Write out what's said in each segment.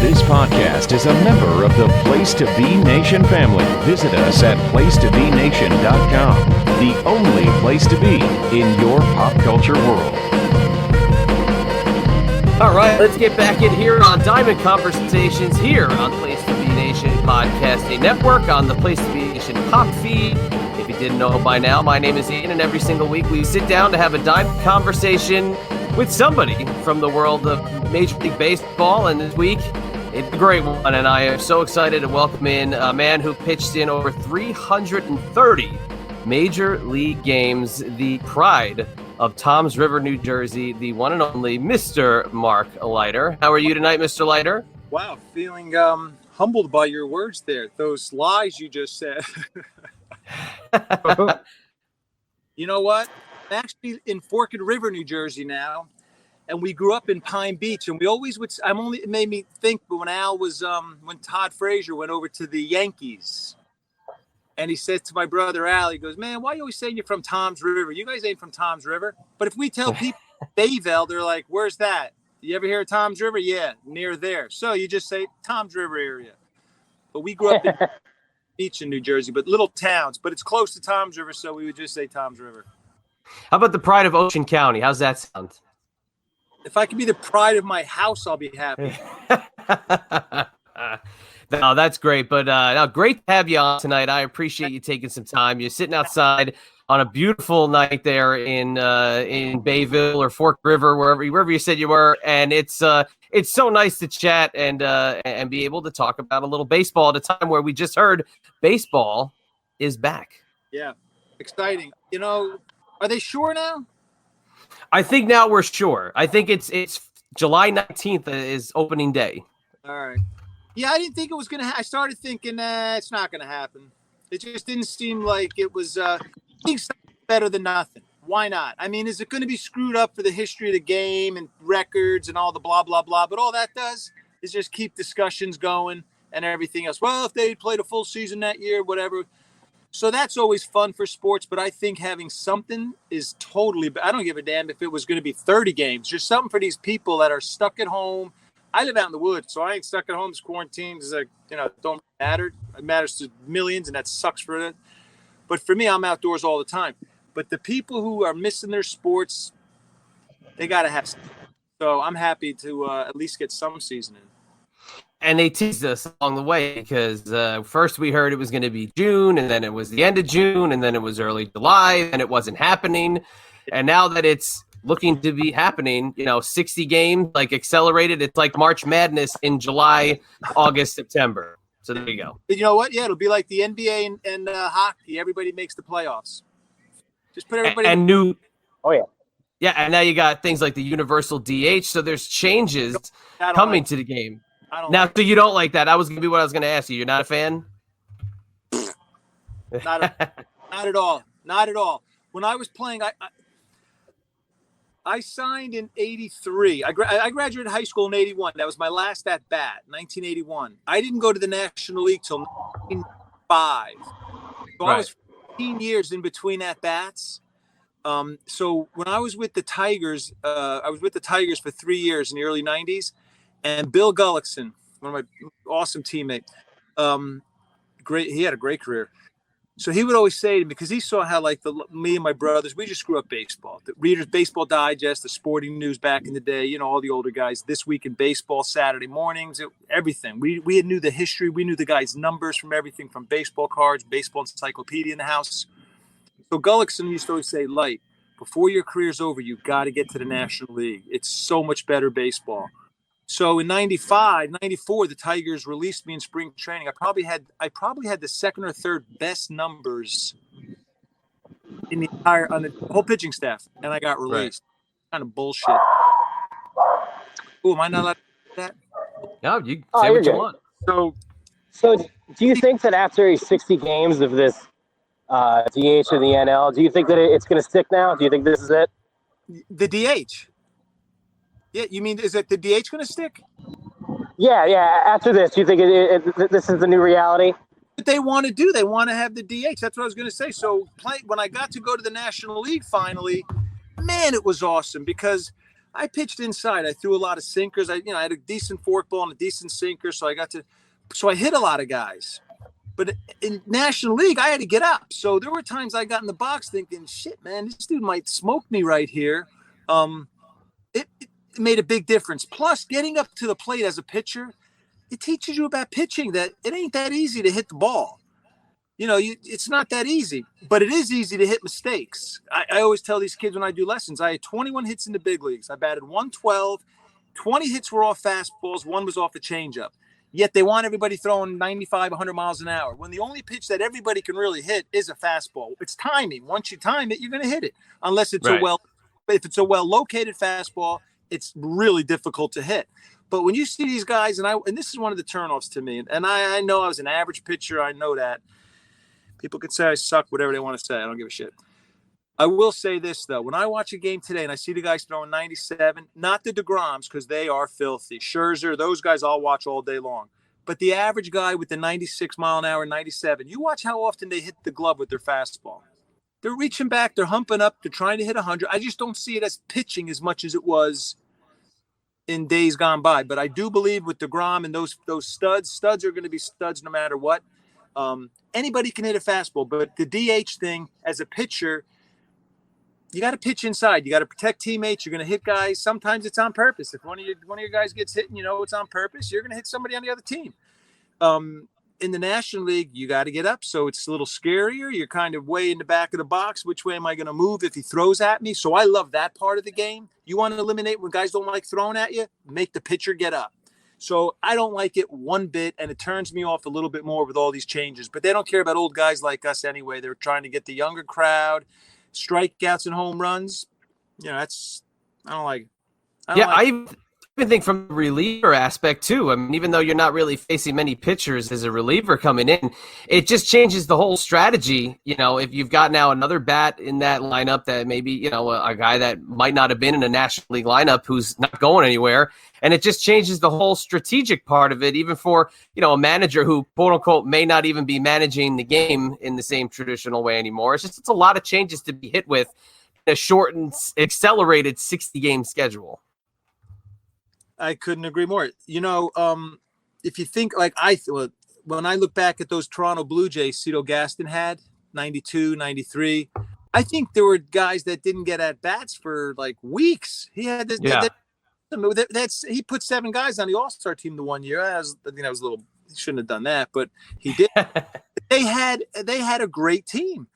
This podcast is a member of the Place to Be Nation family. Visit us at placetobenation.com, the only place to be in your pop culture world. All right, let's get back in here on Diamond Conversations here on Place to Be Nation Podcasting Network on the Place to Be Nation pop feed. If you didn't know by now, my name is Ian, and every single week we sit down to have a Diamond conversation with somebody from the world of Major League Baseball, and this week it's a great one, and I am so excited to welcome in a man who pitched in over 330 Major League games, the pride of Toms River, New Jersey, the one and only Mr. Mark Leiter. How are you tonight, Mr. Leiter? Wow, feeling humbled by your words there. Those lies you just said. You know what? I'm actually in Forked River, New Jersey now, and we grew up in Pine Beach, and we always would. It made me think, but when Al was when Todd Frazier went over to the Yankees, and he said to my brother Al, he goes, "Man, why are you always saying you're from Toms River? You guys ain't from Toms River." But if we tell people Bayville, they're like, "Where's that? You ever hear of Toms River?" "Yeah, near there." So you just say Toms River area. But we grew up in Beach in New Jersey, but little towns, but it's close to Toms River, so we would just say Toms River. How about the pride of Ocean County? How's that sound? If I could be the pride of my house, I'll be happy. No, that's great. But no, great to have you on tonight. I appreciate you taking some time. You're sitting outside on a beautiful night there in Bayville or Fork River, wherever you said you were, and it's so nice to chat and be able to talk about a little baseball at a time where we just heard baseball is back. Yeah, exciting. You know, are they sure now? I think now we're sure. I think it's July 19th is opening day. All right. Yeah, I didn't think it was going to I started thinking, it's not going to happen. It just didn't seem like it was better than nothing. Why not? I mean, is it going to be screwed up for the history of the game and records and all the blah, blah, blah? But all that does is just keep discussions going and everything else. Well, if they played a full season that year, whatever. So that's always fun for sports, but I think having something is totally – I don't give a damn if it was going to be 30 games. Just something for these people that are stuck at home. I live out in the woods, so I ain't stuck at home. This quarantine is don't matter. It matters to millions, and that sucks for it. But for me, I'm outdoors all the time. But the people who are missing their sports, they got to have something. So I'm happy to at least get some season in. And they teased us along the way because first we heard it was going to be June, and then it was the end of June, and then it was early July, and it wasn't happening. And now that it's looking to be happening, 60 games, like accelerated, it's like March Madness in July, August, September. So there you go. But you know what? Yeah, it'll be like the NBA and hockey. Everybody makes the playoffs. Just put everybody and new. Oh yeah. Yeah, and now you got things like the universal DH. So there's changes coming to the game. Now, so you don't like that? That was going to be what I was going to ask you. You're not a fan? Not at all. Not at all. When I was playing, I signed in 83. I graduated high school in 81. That was my last at bat, 1981. I didn't go to the National League till 1995. So I was 15 years in between at bats. So when I was with the Tigers, I was with the Tigers for 3 years in the early 90s. And Bill Gullickson, one of my awesome teammates, he had a great career. So he would always say to me, because he saw how me and my brothers, we just grew up baseball. The Reader's Baseball Digest, the Sporting News back in the day, all the older guys, This Week in Baseball, Saturday mornings, everything. We knew the history. We knew the guys' numbers from everything from baseball cards, baseball encyclopedia in the house. So Gullickson used to always say, Light, before your career's over, you've got to get to the National League. It's so much better baseball. So in 95, 94, the Tigers released me in spring training. I probably had the second or third best numbers on the whole pitching staff, and I got released. Right. Kind of bullshit. Oh, am I not allowed to do that? No, you say what you want. So do you think that after 60 games of this DH in the NL, do you think that it's going to stick now? Do you think this is it? The DH? Yeah, you mean, is it the DH going to stick? Yeah. After this, do you think this is the new reality? What they want to do, they want to have the DH. That's what I was going to say. So when I got to go to the National League finally, man, it was awesome because I pitched inside. I threw a lot of sinkers. I had a decent forkball and a decent sinker, so I hit a lot of guys. But in National League, I had to get up. So there were times I got in the box thinking, shit, man, this dude might smoke me right here. It made a big difference. Plus, getting up to the plate as a pitcher, it teaches you about pitching, that it ain't that easy to hit the ball. It's not that easy, but it is easy to hit mistakes. I always tell these kids when I do lessons, I had 21 hits in the big leagues. I batted 112. 20 hits were off fastballs. 1 was off a changeup. Yet they want everybody throwing 95, 100 miles an hour, when the only pitch that everybody can really hit is a fastball. It's timing. Once you time it, you're going to hit it, unless it's right. If it's a well-located fastball, it's really difficult to hit. But when you see these guys, and this is one of the turnoffs to me, and I know I was an average pitcher. I know that. People can say I suck, whatever they want to say. I don't give a shit. I will say this, though. When I watch a game today and I see the guys throwing 97, not the DeGroms, because they are filthy. Scherzer, those guys I'll watch all day long. But the average guy with the 96 mile an hour, 97, you watch how often they hit the glove with their fastball. They're reaching back. They're humping up. They're trying to hit 100. I just don't see it as pitching as much as it was in days gone by. But I do believe with DeGrom and those studs are going to be studs no matter what. Anybody can hit a fastball, but the DH thing as a pitcher, you got to pitch inside. You got to protect teammates. You're going to hit guys. Sometimes it's on purpose. If one of your guys gets hit and it's on purpose, you're going to hit somebody on the other team. In the National League, you got to get up. So it's a little scarier. You're kind of way in the back of the box. Which way am I going to move if he throws at me? So I love that part of the game. You want to eliminate when guys don't like throwing at you, make the pitcher get up. So I don't like it one bit, and it turns me off a little bit more with all these changes. But they don't care about old guys like us anyway. They're trying to get the younger crowd. Strikeouts and home runs, I don't like it. I even think from the reliever aspect too. I mean, even though you're not really facing many pitchers as a reliever coming in, it just changes the whole strategy. If you've got now another bat in that lineup that maybe, a guy that might not have been in a National League lineup who's not going anywhere, and it just changes the whole strategic part of it, even for, a manager who, quote unquote, may not even be managing the game in the same traditional way anymore. It's a lot of changes to be hit with in a shortened, accelerated 60-game schedule. I couldn't agree more. If you think when I look back at those Toronto Blue Jays Cito Gaston had 92, 93, I think there were guys that didn't get at bats for like weeks. He had this. Yeah. He put 7 guys on the All-Star team the one year. I was a little. He shouldn't have done that, but he did. They had a great team.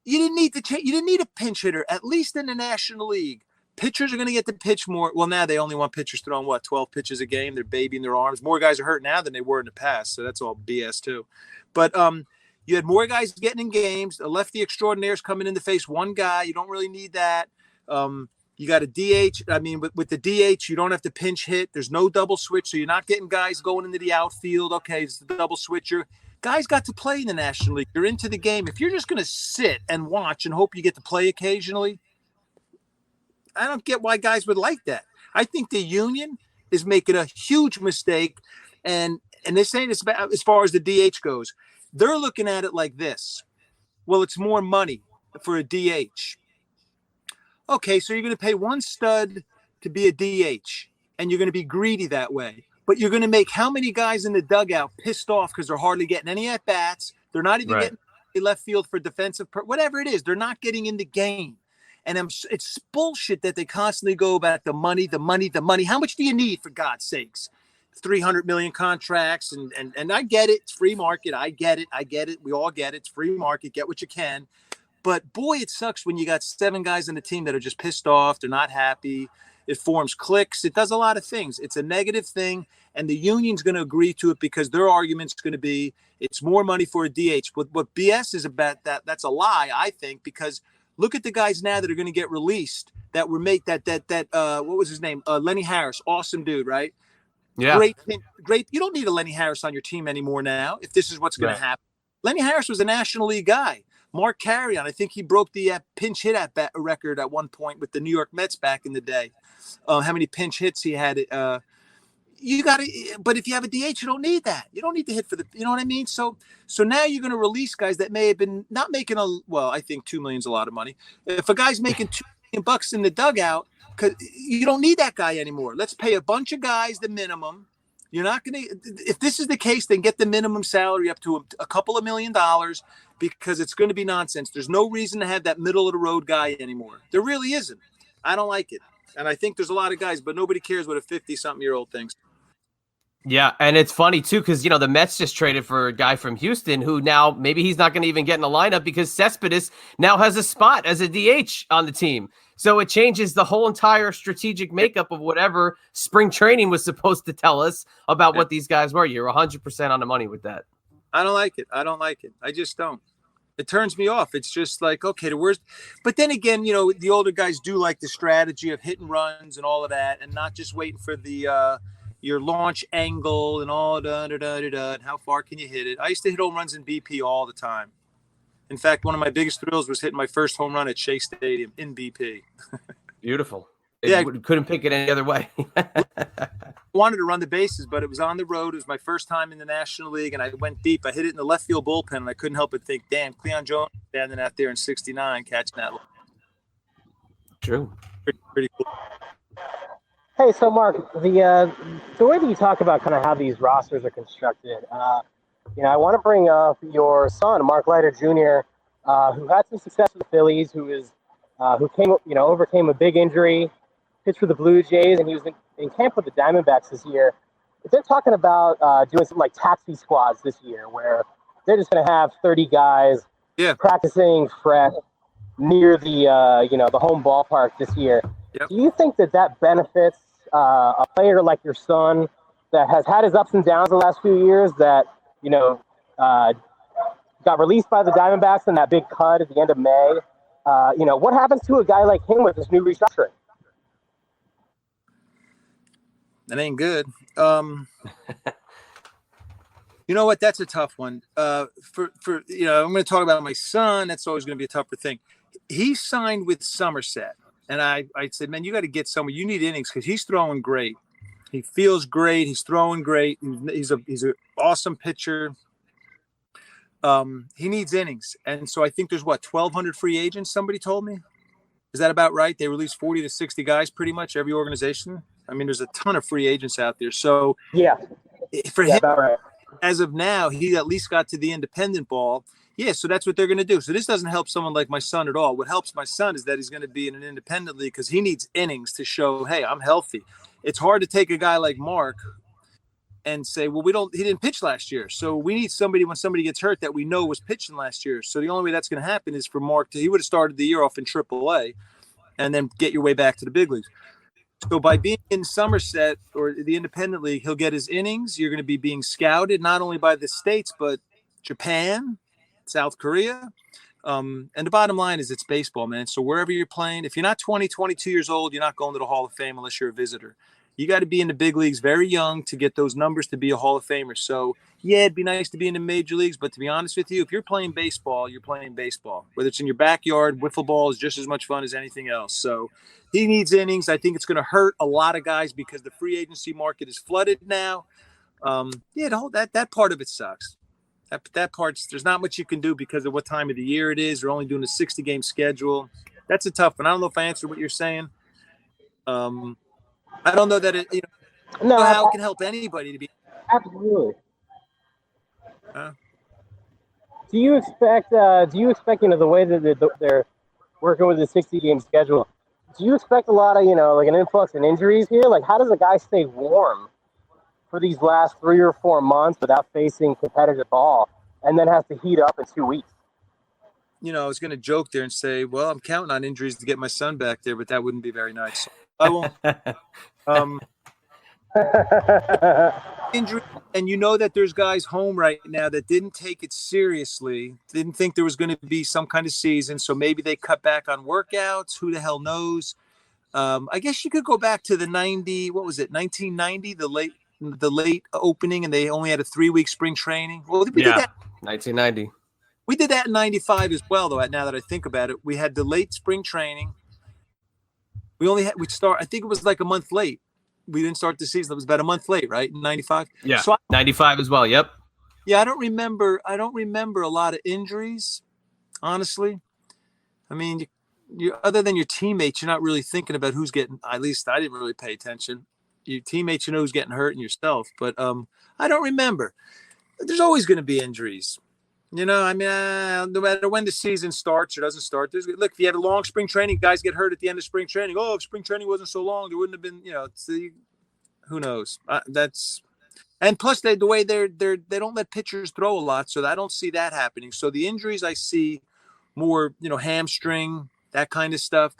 You didn't need to change. You didn't need a pinch hitter, at least in the National League. Pitchers are going to get to pitch more. Well, now they only want pitchers throwing 12 pitches a game. They're babying their arms. More guys are hurt now than they were in the past, so that's all BS too. But you had more guys getting in games. A lefty extraordinaires coming in to face one guy. You don't really need that. You got a DH. I mean, with the DH, you don't have to pinch hit. There's no double switch, so you're not getting guys going into the outfield. Okay, it's the double switcher. Guys got to play in the National League. You're into the game. If you're just going to sit and watch and hope you get to play occasionally, I don't get why guys would like that. I think the union is making a huge mistake, and this ain't as far as the DH goes. They're looking at it like this. Well, it's more money for a DH. Okay, so you're going to pay one stud to be a DH, and you're going to be greedy that way. But you're going to make how many guys in the dugout pissed off because they're hardly getting any at-bats. They're not even getting left field for defensive whatever it is. They're not getting in the game. And it's bullshit that they constantly go about the money. How much do you need, for God's sakes? 300 million contracts. And I get it. It's free market. I get it. We all get it. It's free market. Get what you can. But boy, it sucks when you got 7 guys on the team that are just pissed off. They're not happy. It forms cliques. It does a lot of things. It's a negative thing. And the union's going to agree to it because their argument's going to be it's more money for a DH. But what BS is about that's a lie, I think, because look at the guys now that are going to get released that were made that what was his name? Lenny Harris. Awesome dude, right? Yeah. Great. You don't need a Lenny Harris on your team anymore now if this is what's going to happen. Lenny Harris was a National League guy. Mark Carrion, I think he broke the pinch hit at bat record at one point with the New York Mets back in the day. How many pinch hits he had. You got to, but if you have a DH, you don't need that. You don't need to hit for you know what I mean? So now you're going to release guys that may have been not making I think $2 million is a lot of money. If a guy's making $2 million in the dugout, because you don't need that guy anymore. Let's pay a bunch of guys the minimum. You're not going to, if this is the case, then get the minimum salary up to a couple of $1 million, because it's going to be nonsense. There's no reason to have that middle of the road guy anymore. There really isn't. I don't like it. And I think there's a lot of guys, but nobody cares what a 50-something-year-old thinks. Yeah, and it's funny, too, because, the Mets just traded for a guy from Houston who now maybe he's not going to even get in the lineup because Cespedes now has a spot as a DH on the team. So it changes the whole entire strategic makeup of whatever spring training was supposed to tell us about what these guys were. You're 100% on the money with that. I don't like it. I just don't. It turns me off. It's just like, okay, the worst. But then again, the older guys do like the strategy of hit and runs and all of that, and not just waiting for the your launch angle and all and how far can you hit it. I used to hit home runs in BP all the time. In fact, one of my biggest thrills was hitting my first home run at Shea Stadium in BP. Beautiful. Yeah, couldn't pick it any other way. Wanted to run the bases, but it was on the road. It was my first time in the National League, and I went deep. I hit it in the left field bullpen, and I couldn't help but think, damn, Cleon Jones standing out there in 69 catching that. True. Pretty cool. Hey, so Mark, the way that you talk about kind of how these rosters are constructed, I want to bring up your son, Mark Leiter Jr., who had some success with the Phillies, who overcame a big injury, pitched for the Blue Jays, and he was in camp with the Diamondbacks this year. They're talking about doing some like taxi squads this year, where they're just going to have 30 guys practicing fresh near the home ballpark this year. Yep. Do you think that benefits a player like your son that has had his ups and downs the last few years, that got released by the Diamondbacks in that big cut at the end of May? What happens to a guy like him with this new restructuring? That ain't good. You know what? That's a tough one. I'm going to talk about my son. That's always going to be a tougher thing. He signed with Somerset, and I said, man, you got to get somewhere. You need innings because he's throwing great. He feels great. He's throwing great. He's an awesome pitcher. He needs innings, and so I think there's 1,200 free agents. Somebody told me. Is that about right? They release 40 to 60 guys, pretty much every organization. I mean, there's a ton of free agents out there. So for him, about right. As of now, he at least got to the independent ball. Yeah, so that's what they're going to do. So this doesn't help someone like my son at all. What helps my son is that he's going to be in an independent league because he needs innings to show, hey, I'm healthy. It's hard to take a guy like Mark and say, well, he didn't pitch last year. So we need somebody when somebody gets hurt that we know was pitching last year. So the only way that's going to happen is for Mark he would have started the year off in AAA and then get your way back to the big leagues. So by being in Somerset or the independent league, he'll get his innings. You're going to be being scouted not only by the States, but Japan, South Korea. And the bottom line is it's baseball, man. So wherever you're playing, if you're not 20, 22 years old, you're not going to the Hall of Fame unless you're a visitor. You got to be in the big leagues very young to get those numbers to be a Hall of Famer. So, yeah, it'd be nice to be in the major leagues. But to be honest with you, if you're playing baseball, you're playing baseball. Whether it's in your backyard, wiffle ball is just as much fun as anything else. So he needs innings. I think it's going to hurt a lot of guys because the free agency market is flooded now. That part of it sucks. That part's there's not much you can do because of what time of the year it is. They're only doing a 60-game schedule. That's a tough one. I don't know if I answered what you're saying. I don't know that it, how it can help anybody to be. Absolutely. Do you expect the way that they're working with the 60-game schedule, do you expect a lot of, like an influx in injuries here? Like, how does a guy stay warm for these last 3 or 4 months without facing competitive ball and then has to heat up in 2 weeks? I was going to joke there and say, well, I'm counting on injuries to get my son back there, but that wouldn't be very nice. I won't. Injury, and that there's guys home right now that didn't take it seriously, didn't think there was going to be some kind of season, so maybe they cut back on workouts. Who the hell knows? I guess you could go back to the 1990, the late opening, and they only had a 3-week spring traiing. Well, we did that 1990. We did that in 95 as well, though. Now that I think about it, we had the late spring training. I think it was like a month late. We didn't start the season. It was about a month late, right? In 95. Yeah. So 95 as well. Yep. Yeah. I don't remember a lot of injuries, honestly. I mean, other than your teammates, you're not really thinking about who's getting. At least I didn't really pay attention. Your teammates, you know who's getting hurt, and yourself. But I don't remember. There's always going to be injuries. You know, I mean, no matter when the season starts or doesn't start, look, if you had a long spring training, guys get hurt at the end of spring training. Oh, if spring training wasn't so long, there wouldn't have been, who knows? And plus the way they don't let pitchers throw a lot, so I don't see that happening. So the injuries I see more, hamstring, that kind of stuff.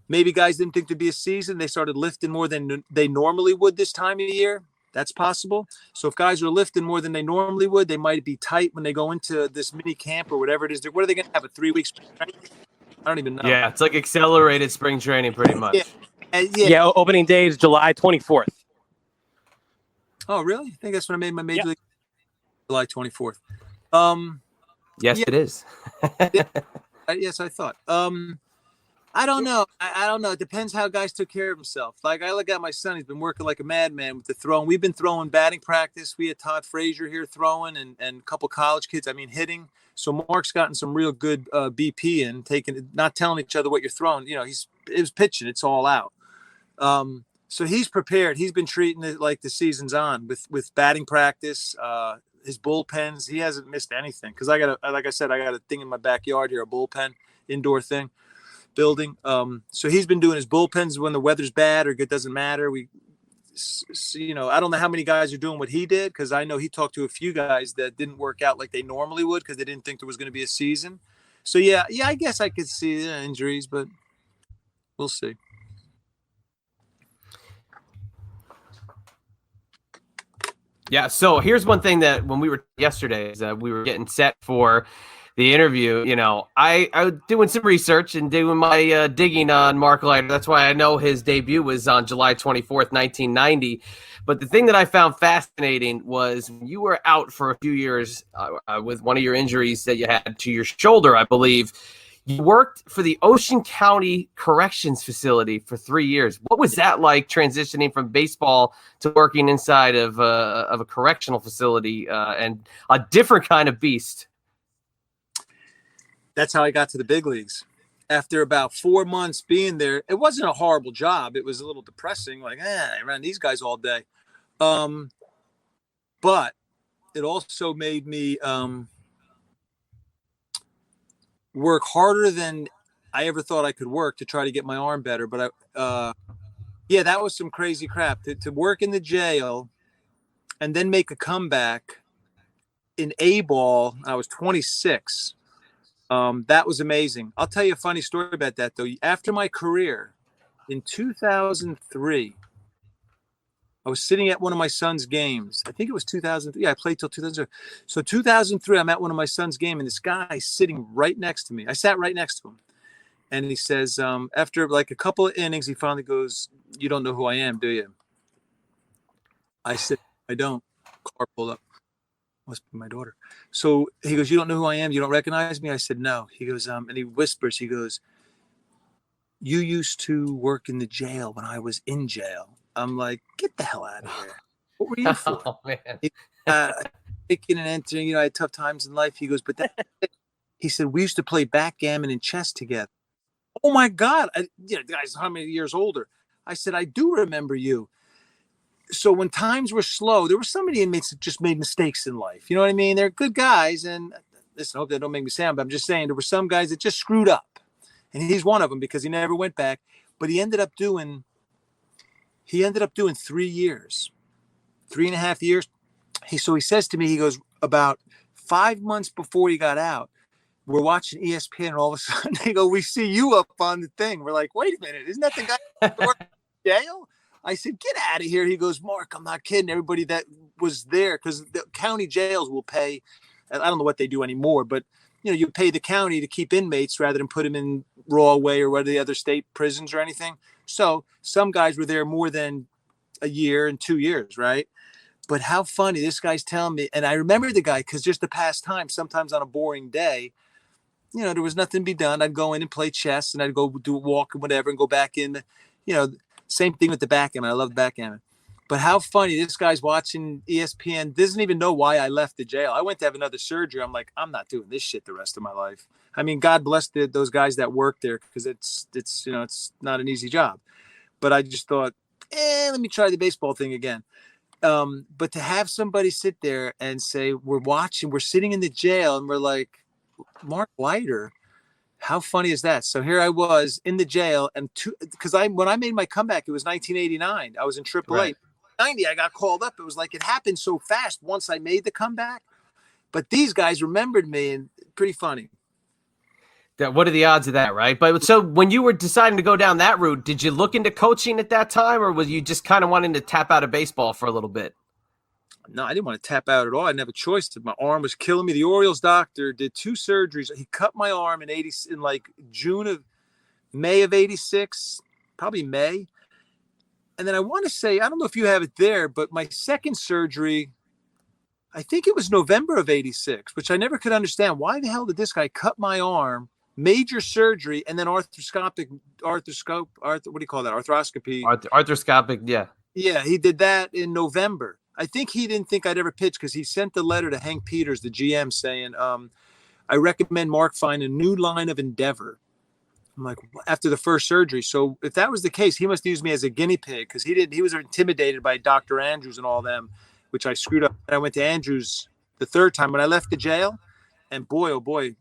Maybe guys didn't think there'd be a season. They started lifting more than they normally would this time of year. That's possible. So if guys are lifting more than they normally would, they might be tight when they go into this mini camp or whatever it is. What are they going to have, a 3-week spring training? I don't even know. Yeah, it's like accelerated spring training pretty much. Yeah, opening day is July 24th. Oh, really? I think that's when I made my major league. July 24th. Yes, it is. Yes, I thought. I don't know. I don't know. It depends how guys took care of himself. Like, I look at my son. He's been working like a madman with the throwing. We've been throwing batting practice. We had Todd Frazier here throwing and a couple college kids. I mean, hitting. So Mark's gotten some real good BP in, not telling each other what you're throwing. It was pitching. It's all out. So he's prepared. He's been treating it like the season's on with batting practice, his bullpens. He hasn't missed anything because I got a thing in my backyard here, a bullpen, indoor thing. Building. So he's been doing his bullpens when the weather's bad or it doesn't matter. I don't know how many guys are doing what he did because I know he talked to a few guys that didn't work out like they normally would because they didn't think there was going to be a season. So yeah, I guess I could see injuries, but we'll see. Yeah. So here's one thing that when we were yesterday is that we were getting set for the interview, I was doing some research and doing my digging on Mark Leiter. That's why I know his debut was on July 24th, 1990. But the thing that I found fascinating was you were out for a few years with one of your injuries that you had to your shoulder, I believe. You worked for the Ocean County Corrections Facility for 3 years. What was that like, transitioning from baseball to working inside of a correctional facility and a different kind of beast? That's how I got to the big leagues. After about 4 months being there, it wasn't a horrible job. It was a little depressing. Like, I ran these guys all day. But it also made me work harder than I ever thought I could work to try to get my arm better. But that was some crazy crap to work in the jail and then make a comeback in A-ball. I was 26. That was amazing. I'll tell you a funny story about that, though. After my career in 2003, I was sitting at one of my son's games. I think it was 2003. Yeah, I played till 2003. So 2003, I'm at one of my son's game, and this guy sitting right next to me. I sat right next to him. And he says, after like a couple of innings, he finally goes, "You don't know who I am, do you?" I said, "I don't." Car pulled up. Must be my daughter. So he goes, "You don't know who I am? You don't recognize me?" I said, "No." He goes, and he whispers, he goes, "You used to work in the jail when I was in jail." I'm like, "Get the hell out of here. What were you for?" Oh, man. Picking and entering, I had tough times in life. He goes, "But he said, we used to play backgammon and chess together." Oh my God. The guy's how many years older? I said, "I do remember you." So when times were slow, there were so many inmates that just made mistakes in life. You know what I mean? They're good guys. And listen, I hope they don't make me sound, but I'm just saying there were some guys that just screwed up. And he's one of them because he never went back. But he ended up doing 3 years, 3.5 years. So he says to me, he goes, about 5 months before he got out, we're watching ESPN and all of a sudden they go, "We see you up on the thing." We're like, "Wait a minute, isn't that the guy that worked in jail?" I said, "Get out of here." He goes, "Mark, I'm not kidding." Everybody that was there, because the county jails will pay, I don't know what they do anymore, but you pay the county to keep inmates rather than put them in Rawway or one of the other state prisons or anything. So some guys were there more than a year and 2 years, right? But how funny, this guy's telling me, and I remember the guy because just to pass time, sometimes on a boring day, there was nothing to be done. I'd go in and play chess, and I'd go do a walk and whatever, and go back in. Same thing with the backgammon. I love backgammon. But how funny, this guy's watching ESPN, doesn't even know why I left the jail. I went to have another surgery. I'm like, I'm not doing this shit the rest of my life. I mean, God bless those guys that work there, because it's not an easy job. But I just thought, let me try the baseball thing again. But to have somebody sit there and say, we're sitting in the jail, and we're like, Mark Leiter, how funny is that? So here I was in the jail, and when I made my comeback, it was 1989. I was in AAA. Right. 90, I got called up. It was like it happened so fast once I made the comeback. But these guys remembered me, and pretty funny. What are the odds of that, right? But so when you were deciding to go down that route, did you look into coaching at that time, or was you just kind of wanting to tap out of baseball for a little bit? No, I didn't want to tap out at all. I didn't have a choice. My arm was killing me. The Orioles doctor did 2 surgeries. He cut my arm in like May of 86, probably May. And then I want to say, I don't know if you have it there, but my second surgery, I think it was November of 86, which I never could understand. Why the hell did this guy cut my arm, major surgery, and then arthroscopy? Arthroscopic, yeah. Yeah, he did that in November. I think he didn't think I'd ever pitch, because he sent the letter to Hank Peters, the GM, saying, I recommend Mark find a new line of endeavor. I'm like, after the first surgery. So if that was the case, he must use me as a guinea pig, because he was intimidated by Dr. Andrews and all them, which I screwed up. And I went to Andrews the third time when I left the jail, and boy, oh boy,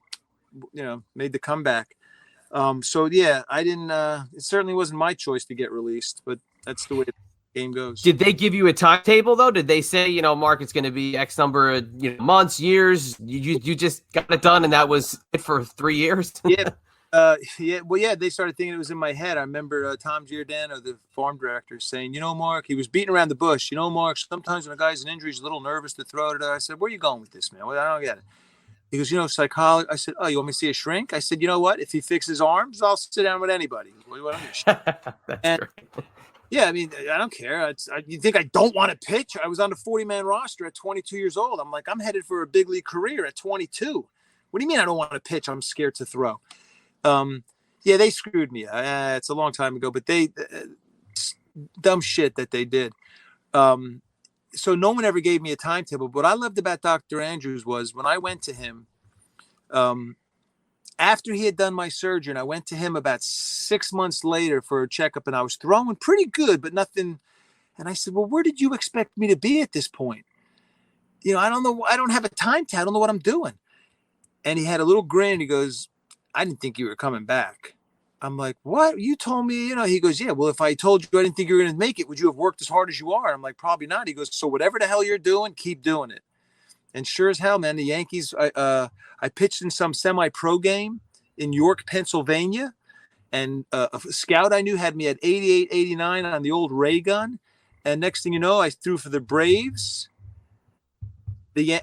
made the comeback. So yeah, I didn't, it certainly wasn't my choice to get released, but that's the way the game goes. Did they give you a timetable though? Did they say, Mark, it's going to be X number of months, years? You just got it done, and that was it for 3 years? Yeah. They started thinking it was in my head. I remember Tom Giordano, the farm director, saying, Mark, he was beating around the bush. Mark, sometimes when a guy's in injury, he's a little nervous to throw it. I said, where are you going with this, man? Well, I don't get it. He goes, psychology. I said, oh, you want me to see a shrink? I said, you know what? If he fixes arms, I'll sit down with anybody. That's great. Yeah, I mean, I don't care. You think I don't want to pitch? I was on the 40-man roster at 22 years old. I'm like, I'm headed for a big league career at 22. What do you mean I don't want to pitch? I'm scared to throw. Yeah, they screwed me. It's a long time ago, but they dumb shit that they did. So no one ever gave me a timetable. But what I loved about Dr. Andrews was when I went to him, after he had done my surgery, and I went to him about 6 months later for a checkup, and I was throwing pretty good, but nothing. And I said, well, where did you expect me to be at this point? I don't know. I don't have a timetable. I don't know what I'm doing. And he had a little grin. He goes, I didn't think you were coming back. I'm like, what? You told me, he goes, yeah, well, if I told you I didn't think you were going to make it, would you have worked as hard as you are? I'm like, probably not. He goes, so whatever the hell you're doing, keep doing it. And sure as hell, man, the Yankees, I pitched in some semi-pro game in York, Pennsylvania. And a scout I knew had me at 88, 89 on the old ray gun. And next thing you know, I threw for the Braves. The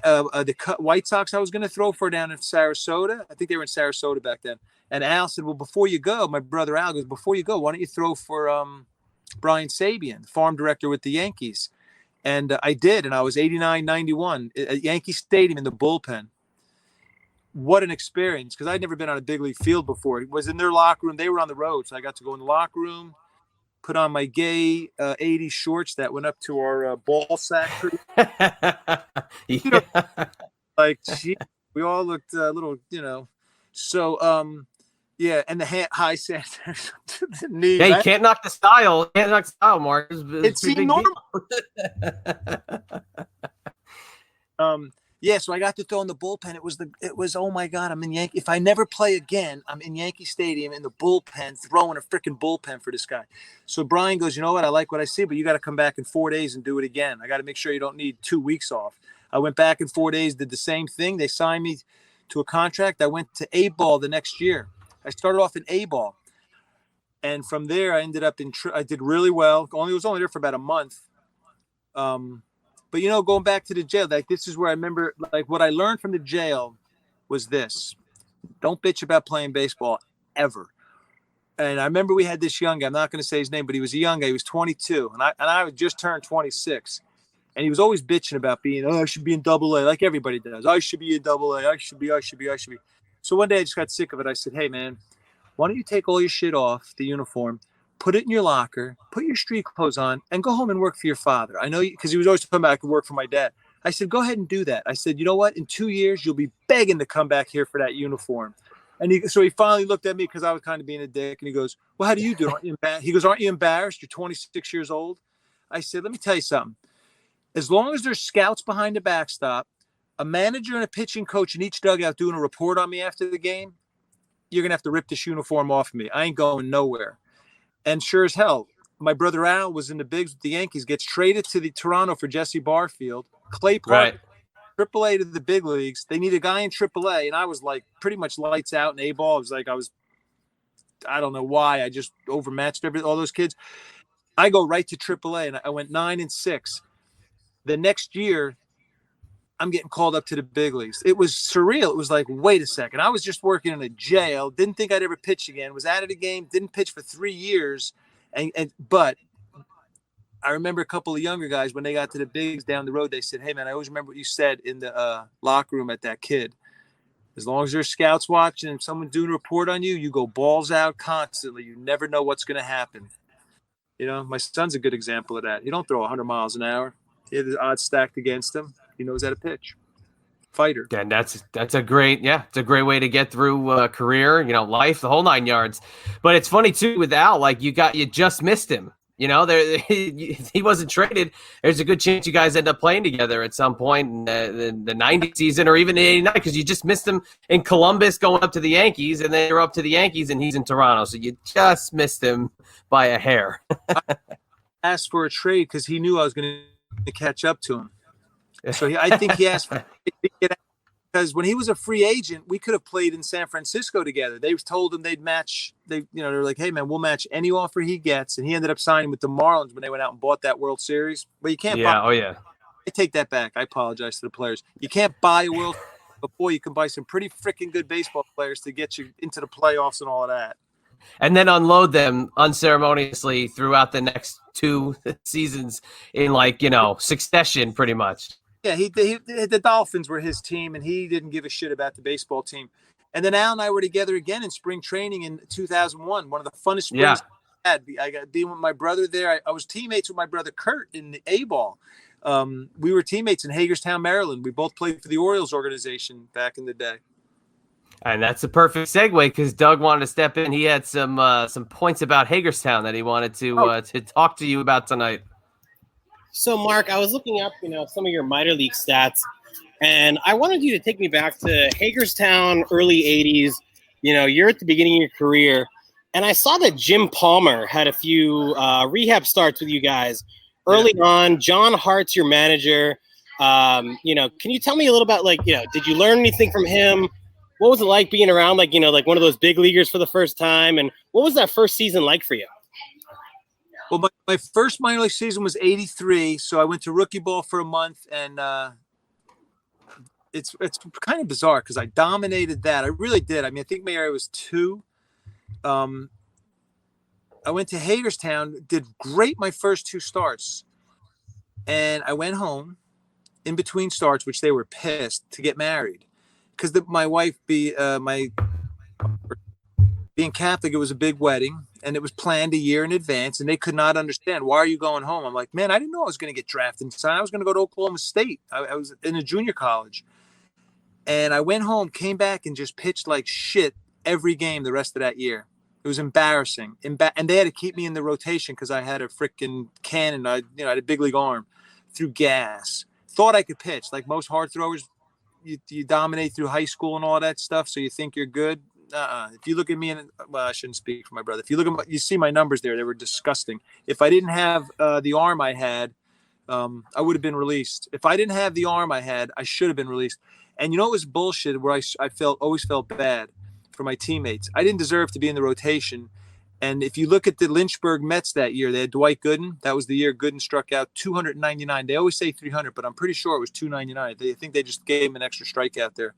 White Sox I was going to throw for down in Sarasota. I think they were in Sarasota back then. And Al said, well, before you go, my brother Al goes, before you go, why don't you throw for Brian Sabian, farm director with the Yankees? And I did, and I was 89, 91 at Yankee Stadium in the bullpen. What an experience, because I'd never been on a big league field before. It was in their locker room. They were on the road, so I got to go in the locker room, put on my gay 80s shorts that went up to our ball sack. Like, gee, we all looked a little, So, yeah, and the high sand to the knee. Yeah, you can't knock the style. Can't knock the style, Mark. It seemed normal. Yeah, so I got to throw in the bullpen. It was oh my God, I'm in Yankee. If I never play again, I'm in Yankee Stadium in the bullpen, throwing a freaking bullpen for this guy. So Brian goes, you know what? I like what I see, but you got to come back in 4 days and do it again. I got to make sure you don't need 2 weeks off. I went back in 4 days, did the same thing. They signed me to a contract. I went to A-ball the next year. I started off in A-ball. And from there, I ended up I did really well. I was only there for about a month. But, going back to the jail, like this is where I remember, like what I learned from the jail was this. Don't bitch about playing baseball ever. And I remember we had this young guy, I'm not going to say his name, but he was a young guy. He was 22. And I had just turned 26. And he was always bitching about being, I should be in AA, like everybody does. I should be in AA. I should be. So one day I just got sick of it. I said, hey, man, why don't you take all your shit off, the uniform, put it in your locker, put your street clothes on, and go home and work for your father. I know you, because he was always talking about I could work for my dad. I said, go ahead and do that. I said, you know what? In 2 years, you'll be begging to come back here for that uniform. And so he finally looked at me because I was kind of being a dick. And he goes, well, how do you do it? Aren't you embarrassed? He goes, aren't you embarrassed? You're 26 years old. I said, let me tell you something. As long as there's scouts behind the backstop, a manager and a pitching coach in each dugout doing a report on me after the game, you're going to have to rip this uniform off of me. I ain't going nowhere. And sure as hell, my brother Al was in the bigs with the Yankees, gets traded to the Toronto for Jesse Barfield. Clay Park, AAA to the big leagues. They need a guy in AAA, and I was like pretty much lights out in A-ball. It was like I don't know why. I just overmatched all those kids. I go right to AAA, and I went 9-6. The next year, I'm getting called up to the big leagues. It was surreal. It was like, wait a second. I was just working in a jail. Didn't think I'd ever pitch again. Was out of the game. Didn't pitch for 3 years. But I remember a couple of younger guys, when they got to the bigs down the road, they said, hey, man, I always remember what you said in the locker room at that kid. As long as there's scouts watching and someone's doing a report on you, you go balls out constantly. You never know what's going to happen. You know, my son's a good example of that. He don't throw 100 miles an hour. He had the odds stacked against him. He knows how to pitch. Fighter. And that's a great, it's a great way to get through a career, life, the whole 9 yards. But it's funny too with Al, like you just missed him. He wasn't traded. There's a good chance you guys end up playing together at some point in the 90 season or even in 89, because you just missed him in Columbus going up to the Yankees, and then you're up to the Yankees and he's in Toronto. So you just missed him by a hair. I asked for a trade because he knew I was going to catch up to him. So I think he asked for because when he was a free agent, we could have played in San Francisco together. They told him they'd match. They're like, hey man, we'll match any offer he gets, and he ended up signing with the Marlins when they went out and bought that World Series. But you can't. I take that back. I apologize to the players. You can't buy a World before you can buy some pretty freaking good baseball players to get you into the playoffs and all of that. And then unload them unceremoniously throughout the next 2 seasons in succession, pretty much. Yeah, the Dolphins were his team, and he didn't give a shit about the baseball team. And then Al and I were together again in spring training in 2001, one of the funnest springs I had. I got being with my brother there. I was teammates with my brother Kurt in the A-ball. We were teammates in Hagerstown, Maryland. We both played for the Orioles organization back in the day. And that's a perfect segue because Doug wanted to step in. He had some points about Hagerstown that he wanted to talk to you about tonight. So, Mark, I was looking up, some of your minor league stats, and I wanted you to take me back to Hagerstown, early 80s. You're at the beginning of your career, and I saw that Jim Palmer had a few rehab starts with you guys early on. John Hart's your manager. Can you tell me a little about, did you learn anything from him? What was it like being around, like one of those big leaguers for the first time? And what was that first season like for you? Well, my first minor league season was 83, so I went to rookie ball for a month, and it's kind of bizarre because I dominated that. I really did. I mean, I think my area was 2. I went to Hagerstown, did great my first 2 starts, and I went home in between starts, which they were pissed, to get married because my wife being Catholic, it was a big wedding. And it was planned a year in advance, and they could not understand. Why are you going home? I'm like, man, I didn't know I was going to get drafted. I was going to go to Oklahoma State. I was in a junior college. And I went home, came back, and just pitched like shit every game the rest of that year. It was embarrassing. And they had to keep me in the rotation because I had a freaking cannon. I had a big league arm, threw gas. Thought I could pitch. Like most hard throwers, you dominate through high school and all that stuff, so you think you're good. If you look at me, I shouldn't speak for my brother. If you look at you see my numbers there, they were disgusting. If I didn't have the arm I had, I would have been released. If I didn't have the arm I had, I should have been released. And it was bullshit where I always felt bad for my teammates. I didn't deserve to be in the rotation. And if you look at the Lynchburg Mets that year, they had Dwight Gooden. That was the year Gooden struck out 299. They always say 300, but I'm pretty sure it was 299. I think they just gave him an extra strikeout there.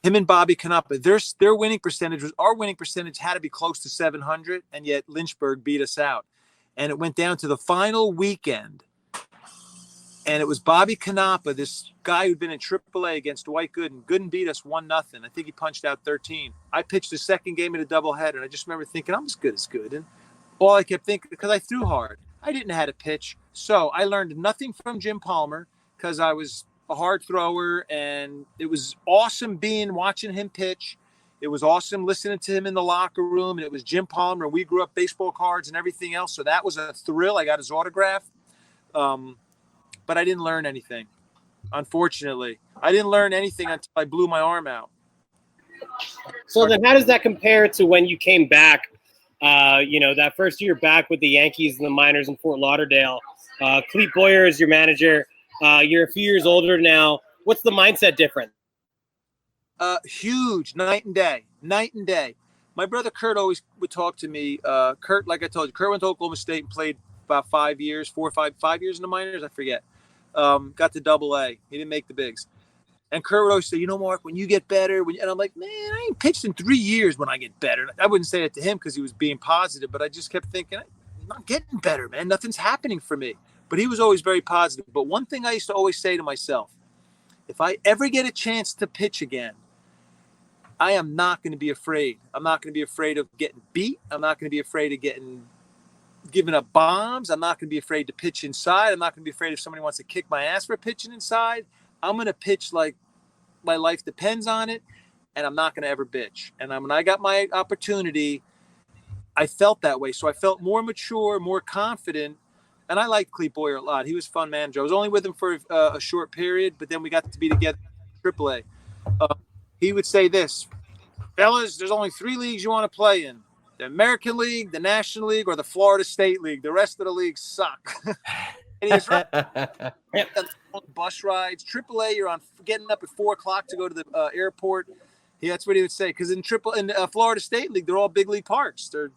Him and Bobby Canapa, their winning percentage our winning percentage had to be close to 700, and yet Lynchburg beat us out. And it went down to the final weekend. And it was Bobby Canapa, this guy who'd been in AAA against Dwight Gooden. Gooden beat us 1-0. I think he punched out 13. I pitched the second game in a doubleheader, and I just remember thinking, I'm as good as Gooden. all I kept thinking, because I threw hard, I didn't know how to pitch. So I learned nothing from Jim Palmer because I was a hard thrower, and it was awesome watching him pitch. It was awesome listening to him in the locker room, and it was Jim Palmer. We grew up baseball cards and everything else, so that was a thrill. I got his autograph, but I didn't learn anything. Unfortunately, I didn't learn anything until I blew my arm out. So then how does that compare to when you came back, that first year back with the Yankees and the minors in Fort Lauderdale? Clete Boyer is your manager. You're a few years older now. What's the mindset difference? Huge, night and day. My brother Kurt always would talk to me. Kurt, like I told you, Kurt went to Oklahoma State and played about 5 years, 5 years in the minors. I forget. Got to AA. He didn't make the bigs. And Kurt would always say, Mark, when you get better, and I'm like, man, I ain't pitched in 3 years when I get better. I wouldn't say it to him because he was being positive, but I just kept thinking, I'm not getting better, man. Nothing's happening for me. But he was always very positive. But one thing I used to always say to myself, if I ever get a chance to pitch again, I am not going to be afraid. I'm not going to be afraid of getting beat. I'm not going to be afraid of giving up bombs. I'm not going to be afraid to pitch inside. I'm not going to be afraid if somebody wants to kick my ass for pitching inside. I'm going to pitch like my life depends on it, and I'm not going to ever bitch. And when I got my opportunity, I felt that way. So I felt more mature, more confident, and I liked Clete Boyer a lot. He was a fun manager. I was only with him for a short period, but then we got to be together in AAA. He would say this, fellas, there's only 3 leagues you want to play in: the American League, the National League, or the Florida State League. The rest of the leagues suck. And he was right. Bus rides, AAA, you're getting up at 4:00 to go to the airport. That's what he would say. Because in Florida State League, they're all big league parks. They're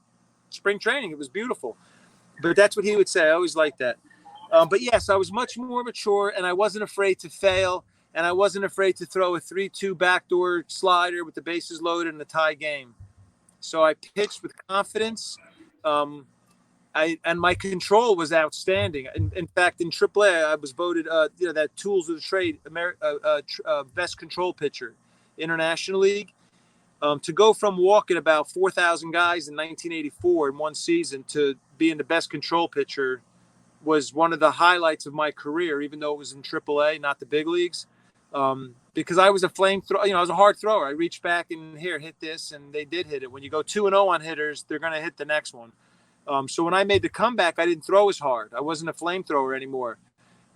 spring training. It was beautiful. But that's what he would say. I always liked that. But yes, I was much more mature, and I wasn't afraid to fail, and I wasn't afraid to throw a 3-2 backdoor slider with the bases loaded in a tie game. So I pitched with confidence. And my control was outstanding. In fact, in AAA, I was voted, that Tools of the Trade best control pitcher, International League. To go from walking about 4,000 guys in 1984 in one season to being the best control pitcher was one of the highlights of my career, even though it was in AAA, not the big leagues. Because I was a flamethrower, I was a hard thrower. I reached back and hit this, and they did hit it. When you go 2-0 on hitters, they're going to hit the next one. So when I made the comeback, I didn't throw as hard. I wasn't a flamethrower anymore.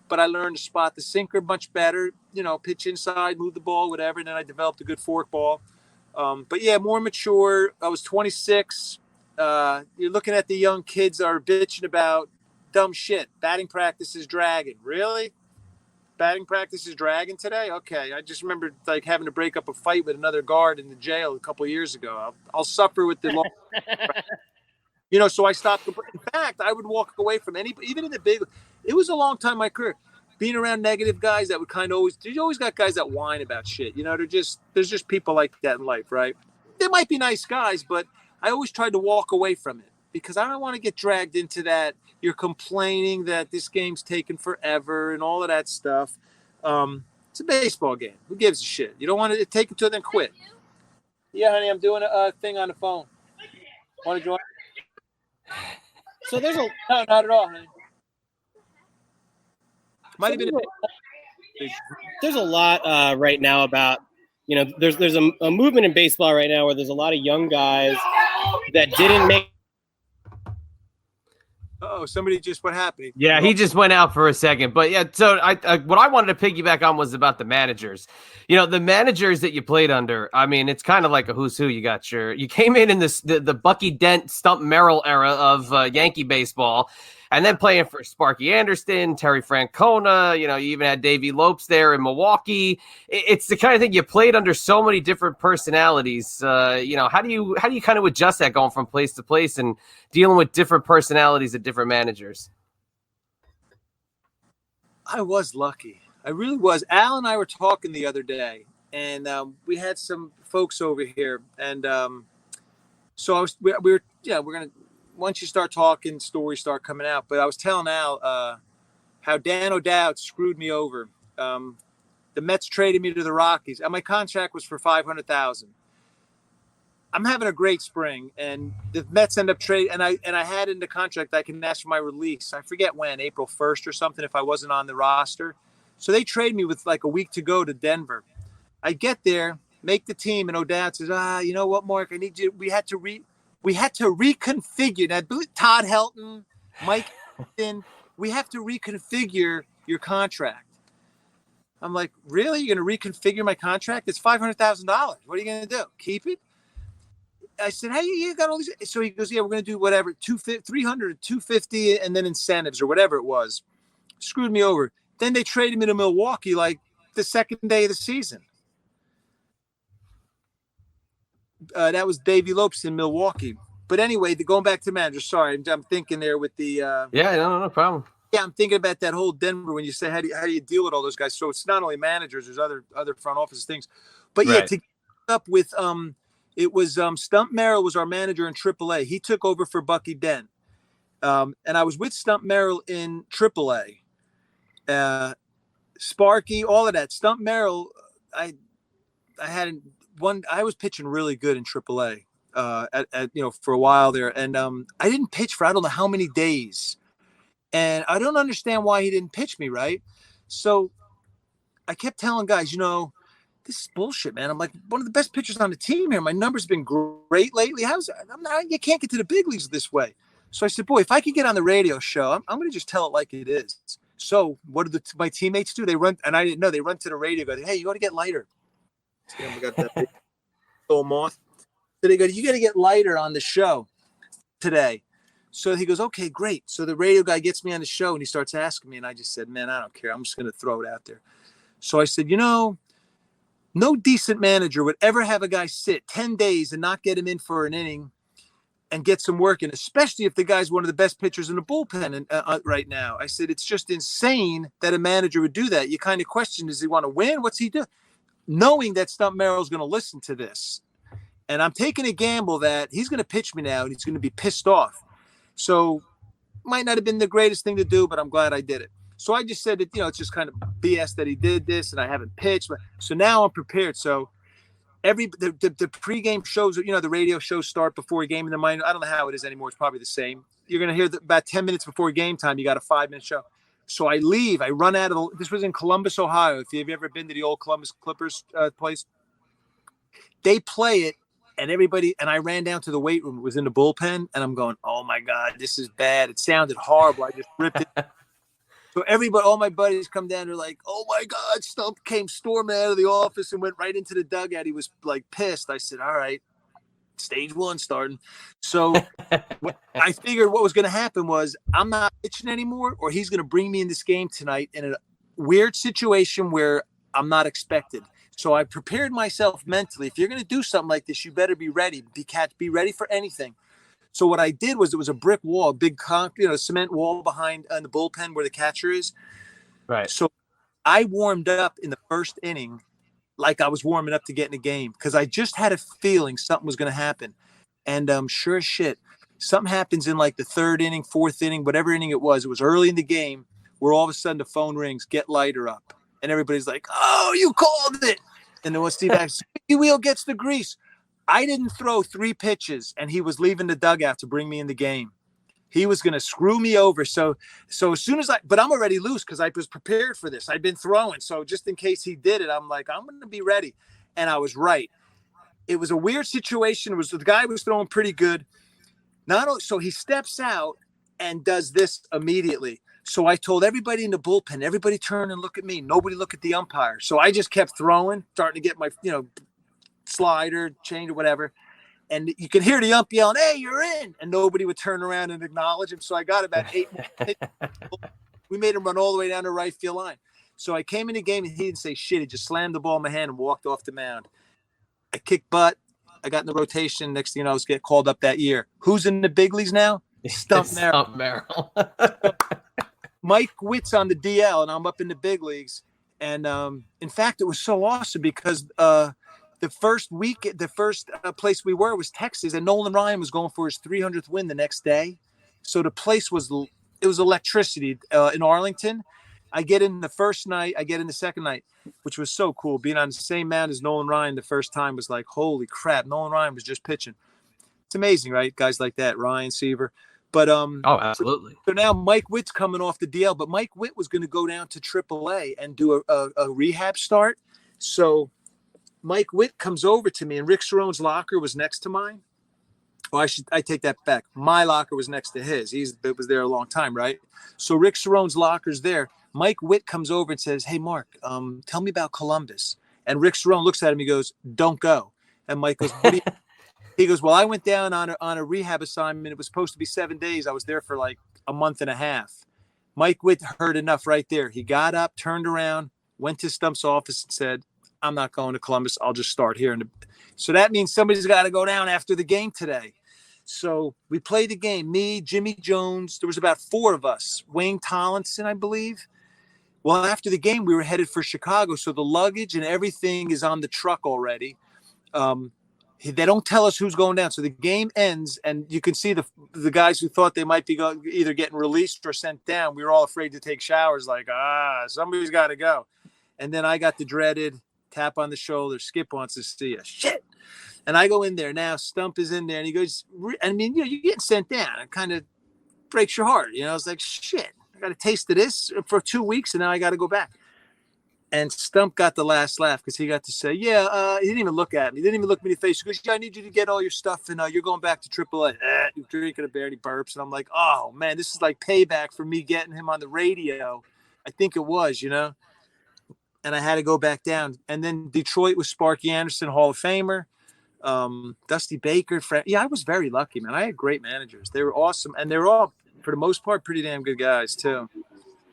But I learned to spot the sinker much better, pitch inside, move the ball, whatever. And then I developed a good fork ball. But yeah, more mature. I was 26. You're looking at the young kids that are bitching about dumb shit. Batting practice is dragging. Really? Batting practice is dragging today? Okay. I just remember having to break up a fight with another guard in the jail a couple of years ago. I'll suffer with the so I stopped. In fact, I would walk away from even in the big. It was a long time in my career being around negative guys that would kind of you always got guys that whine about shit. There's just people like that in life, right? They might be nice guys, but I always tried to walk away from it because I don't want to get dragged into that. You're complaining that this game's taking forever and all of that stuff. It's a baseball game. Who gives a shit? You don't want to take it to then quit. Yeah, honey, I'm doing a thing on the phone. Want to join? So there's no, not at all, honey. Might have been. There's a lot right now about there's a movement in baseball right now where there's a lot of young guys that didn't make. Oh, somebody what happened? Yeah, he just went out for a second. But yeah, so what I wanted to piggyback on was about the managers. The managers that you played under, I mean, it's kind of like a who's who. You came in the Bucky Dent, Stump Merrill era of Yankee baseball, and then playing for Sparky Anderson, Terry Francona, you even had Davey Lopes there in Milwaukee. It's the kind of thing you played under so many different personalities. How do you kind of adjust that going from place to place and dealing with different personalities and different managers? I was lucky. I really was. Al and I were talking the other day, and we had some folks over here, and so we're gonna. Once you start talking, stories start coming out. But I was telling Al how Dan O'Dowd screwed me over. The Mets traded me to the Rockies, and my contract was for $500,000. I'm having a great spring, and the Mets end up trading. And I had in the contract I can ask for my release. I forget when, April 1st or something, if I wasn't on the roster. So they trade me with like a week to go to Denver. I get there, make the team, and O'Dowd says, you know what, Mark? I need you. We had to reconfigure that. Todd Helton, Mike, we have to reconfigure your contract. I'm like, really? You're going to reconfigure my contract? It's $500,000. What are you going to do? Keep it? I said, hey, you got all these. So he goes, yeah, we're going to do whatever, 300, 250, and then incentives or whatever it was. Screwed me over. Then they traded me to Milwaukee like the second day of the season. That was Davey Lopes in Milwaukee. But anyway, going back to manager, sorry, I'm thinking there with the. Yeah, no problem. Yeah, I'm thinking about that whole Denver when you say how do you deal with all those guys? So it's not only managers, there's other front office things. But yeah, to get up with it was Stump Merrill was our manager in AAA. He took over for Bucky Dent. And I was with Stump Merrill in AAA. Sparky, all of that. Stump Merrill, I was pitching really good in AAA for a while there. And I didn't pitch for I don't know how many days. And I don't understand why he didn't pitch me, right? So I kept telling guys, this is bullshit, man. I'm like one of the best pitchers on the team here. My numbers have been great lately. You can't get to the big leagues this way. So I said, boy, if I could get on the radio show, I'm going to just tell it like it is. So what do my teammates do? They run, and I didn't know, they run to the radio, go, hey, you got to get Leiter. We got that big old moth. So they go, you got to get Leiter on the show today. So he goes, okay, great. So the radio guy gets me on the show and he starts asking me. And I just said, man, I don't care. I'm just going to throw it out there. So I said, no decent manager would ever have a guy sit 10 days and not get him in for an inning and get some work in, especially if the guy's one of the best pitchers in the bullpen right now. I said, it's just insane that a manager would do that. You kind of question, does he want to win? What's he do? Knowing that Stump Merrill's going to listen to this. And I'm taking a gamble that he's going to pitch me now and he's going to be pissed off. So might not have been the greatest thing to do, but I'm glad I did it. So I just said that, it's just kind of BS that he did this and I haven't pitched. So now I'm prepared. So the pregame shows, the radio shows start before a game in the minor. I don't know how it is anymore. It's probably the same. You're going to hear about 10 minutes before game time. You got a 5-minute show. So I leave. I run out of this was in Columbus, Ohio. If you've ever been to the old Columbus Clippers place, they play it. And I ran down to the weight room. It was in the bullpen. And I'm going, oh, my God, this is bad. It sounded horrible. I just ripped it. So all my buddies come down. They're like, oh, my God, Stump came storming out of the office and went right into the dugout. He was, like, pissed. I said, all right, stage 1 starting. So I figured what was going to happen was I'm not pitching anymore or he's going to bring me in this game tonight in a weird situation where I'm not expected. So I prepared myself mentally. If you're going to do something like this, you better be ready. Be ready for anything. So what I did was it was a brick wall, a big cement wall behind in the bullpen where the catcher is. Right. So I warmed up in the first inning like I was warming up to get in the game because I just had a feeling something was going to happen. And sure as shit, something happens in like the 3rd inning, 4th inning, whatever inning it was early in the game where all of a sudden the phone rings, get Leiter up. And everybody's like, oh, you called it. And then when Steve Adams, wheel gets the grease. I didn't throw 3 pitches, and he was leaving the dugout to bring me in the game. He was going to screw me over. So as soon as but I'm already loose because I was prepared for this. I'd been throwing. So just in case he did it, I'm like, I'm going to be ready. And I was right. It was a weird situation. The guy was throwing pretty good. So he steps out and does this immediately. So I told everybody in the bullpen, everybody turn and look at me. Nobody look at the umpire. So I just kept throwing, starting to get my, slider, change or whatever. And you can hear the ump yelling, hey, you're in. And nobody would turn around and acknowledge him. So I got about 8 more hits. We made him run all the way down the right field line. So I came in the game and he didn't say shit. He just slammed the ball in my hand and walked off the mound. I kicked butt. I got in the rotation. Next thing you know, I was getting called up that year. Who's in the big leagues now? Stump Merrill. Mike Witt's on the DL, and I'm up in the big leagues. And in fact, it was so awesome because the first place we were was Texas, and Nolan Ryan was going for his 300th win the next day. So the place was electricity in Arlington. I get in the first night, I get in the second night, which was so cool. Being on the same mound as Nolan Ryan the first time was like, holy crap, Nolan Ryan was just pitching. It's amazing, right? Guys like that, Ryan Seaver. But Oh, absolutely. so now Mike Witt's coming off the DL, but Mike Witt was going to go down to AAA and do a rehab start. So Mike Witt comes over to me, and Rick Cerrone's locker was next to mine. Oh, I take that back. My locker was next to his. He was there a long time, right? So Rick Cerrone's locker's there. Mike Witt comes over and says, "Hey, Mark, tell me about Columbus." And Rick Cerrone looks at him. He goes, "Don't go." And Mike goes, "What do you?" He goes, "Well, I went down on a rehab assignment. It was supposed to be 7 days. I was there for like a month and a half." Mike Witt heard enough right there. He got up, turned around, went to Stump's office and said, "I'm not going to Columbus. I'll just start here." So that means somebody's got to go down after the game today. So we played the game. Me, Jimmy Jones. There was about 4 of us. Wayne Tollinson, I believe. Well, after the game, we were headed for Chicago. So the luggage and everything is on the truck already. They don't tell us who's going down. So the game ends, and you can see the guys who thought they might be either getting released or sent down. We were all afraid to take showers, like, somebody's got to go. And then I got the dreaded tap on the shoulder. Skip wants to see us. Shit. And I go in there. Now Stump is in there, and he goes, I mean, you're getting sent down. It kind of breaks your heart. I was like, shit, I got a taste of this for 2 weeks, and now I got to go back. And Stump got the last laugh because he got to say, he didn't even look at me. He didn't even look me in the face. He goes, "Yeah, I need you to get all your stuff, and you're going back to AAA. You're drinking a beer, and he burps. And I'm like, oh, man, this is like payback for me getting him on the radio. I think it was, And I had to go back down. And then Detroit was Sparky Anderson, Hall of Famer. Dusty Baker. I was very lucky, man. I had great managers. They were awesome. And they were all, for the most part, pretty damn good guys, too.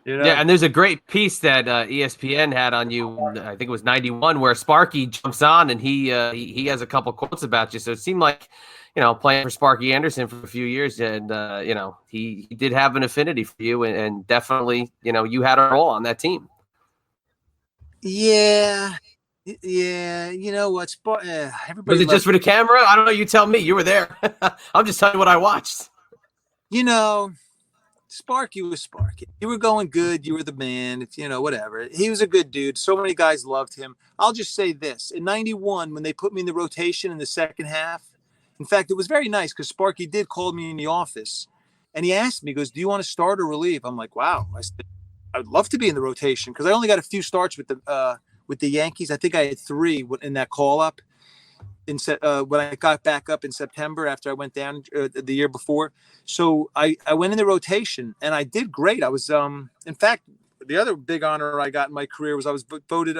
Yeah, and there's a great piece that ESPN had on you. I think it was 91, where Sparky jumps on and he has a couple quotes about you. So it seemed like, playing for Sparky Anderson for a few years, and he did have an affinity for you, and definitely, you had a role on that team. Yeah. You know what? Everybody was it just for the camera? I don't know. You tell me. You were there. I'm just telling you what I watched. Sparky was Sparky. You were going good. You were the man. Whatever. He was a good dude. So many guys loved him. I'll just say this. In 91, when they put me in the rotation in the second half, in fact, it was very nice because Sparky did call me in the office. And he asked me, he goes, "Do you want to start or relieve?" I'm like, wow. I said, I would love to be in the rotation because I only got a few starts with the Yankees. I think I had 3 in that call-up. When I got back up in September after I went down the year before. So I went in the rotation and I did great. I was, in fact, the other big honor I got in my career was I was voted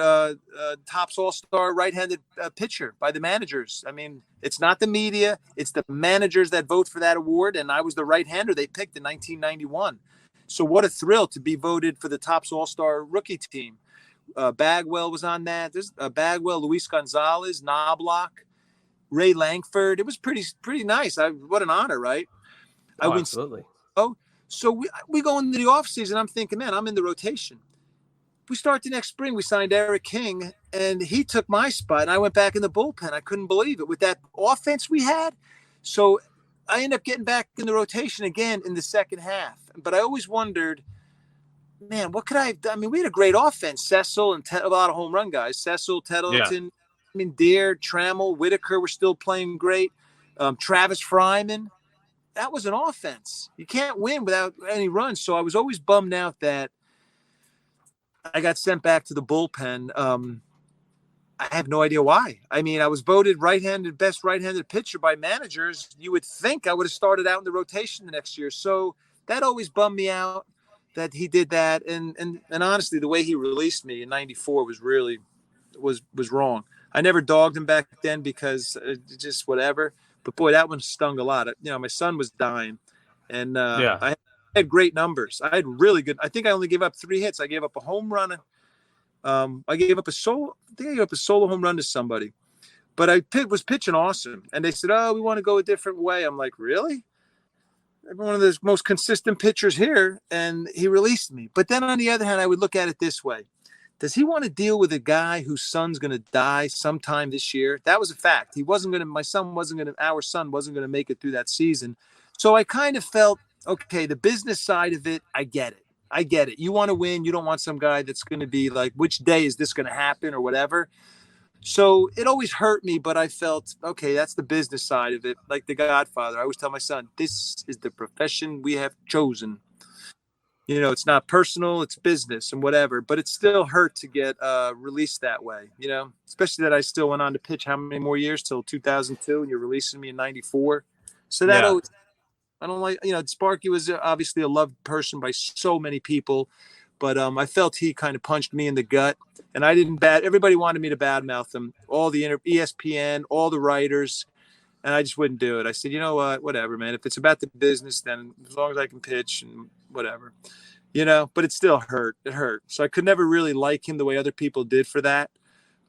Topps All-Star right-handed pitcher by the managers. I mean, it's not the media, it's the managers that vote for that award. And I was the right-hander they picked in 1991. So what a thrill to be voted for the Topps All-Star rookie team. Bagwell was on that. There's Bagwell, Luis Gonzalez, Knobloch, Ray Langford. It was pretty nice. What an honor, right? Absolutely. So we go into the offseason. I'm thinking, man, I'm in the rotation. We start the next spring. We signed Eric King, and he took my spot, and I went back in the bullpen. I couldn't believe it with that offense we had. So I ended up getting back in the rotation again in the second half. But I always wondered, man, what could I have done? I mean, we had a great offense. Cecil and a lot of home run guys. Cecil, Tettleton. Yeah. I mean, Deere, Trammell, Whitaker were still playing great. Travis Fryman. That was an offense. You can't win without any runs. So I was always bummed out that I got sent back to the bullpen. I have no idea why. I mean, I was voted best right-handed pitcher by managers. You would think I would have started out in the rotation the next year. So that always bummed me out that he did that. And honestly, the way he released me in 94 was really was wrong. I never dogged him back then because just whatever. But boy, that one stung a lot. My son was dying, and I had great numbers. I had really good. I think I only gave up 3 hits. I gave up a home run. I gave up a solo. I think I gave up a solo home run to somebody. But I was pitching awesome, and they said, "Oh, we want to go a different way." I'm like, "Really?" I'm one of the most consistent pitchers here, and he released me. But then on the other hand, I would look at it this way. Does he want to deal with a guy whose son's going to die sometime this year? That was a fact. Our son wasn't going to make it through that season. So I kind of felt, okay, the business side of it, I get it. I get it. You want to win. You don't want some guy that's going to be like, which day is this going to happen or whatever. So it always hurt me, but I felt, okay, that's the business side of it. Like The Godfather, I always tell my son, this is the profession we have chosen. You know, it's not personal, it's business and whatever, but it still hurt to get released that way, you know, especially that I still went on to pitch how many more years till 2002 and you're releasing me in 94. So that always, I don't like, you know, Sparky was obviously a loved person by so many people, but I felt he kind of punched me in the gut and I didn't everybody wanted me to badmouth him, all the ESPN, all the writers. And I just wouldn't do it. I said, you know what, whatever, man. If it's about the business, then as long as I can pitch and whatever, you know, but it still hurt. It hurt. So I could never really like him the way other people did for that.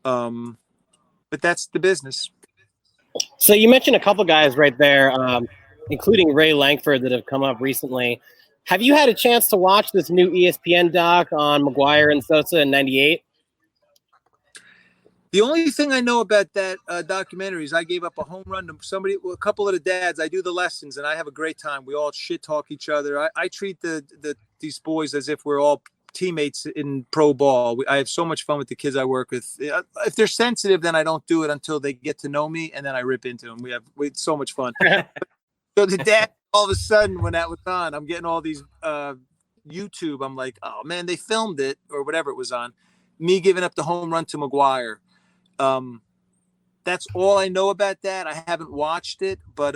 But that's the business. So you mentioned a couple guys right there, including Ray Lankford, that have come up recently. Have you had a chance to watch this new ESPN doc on McGwire and Sosa in '98? The only thing I know about that documentary is I gave up a home run to somebody, a couple of the dads. I do the lessons and I have a great time. We all shit talk each other. I treat these boys as if we're all teammates in pro ball. I have so much fun with the kids I work with. If they're sensitive, then I don't do it until they get to know me, and then I rip into them. We have so much fun. So the dad, all of a sudden, when that was on, I'm getting all these YouTube. I'm like, oh man, they filmed it or whatever it was on. Me giving up the home run to McGwire. That's all I know about that. I haven't watched it, but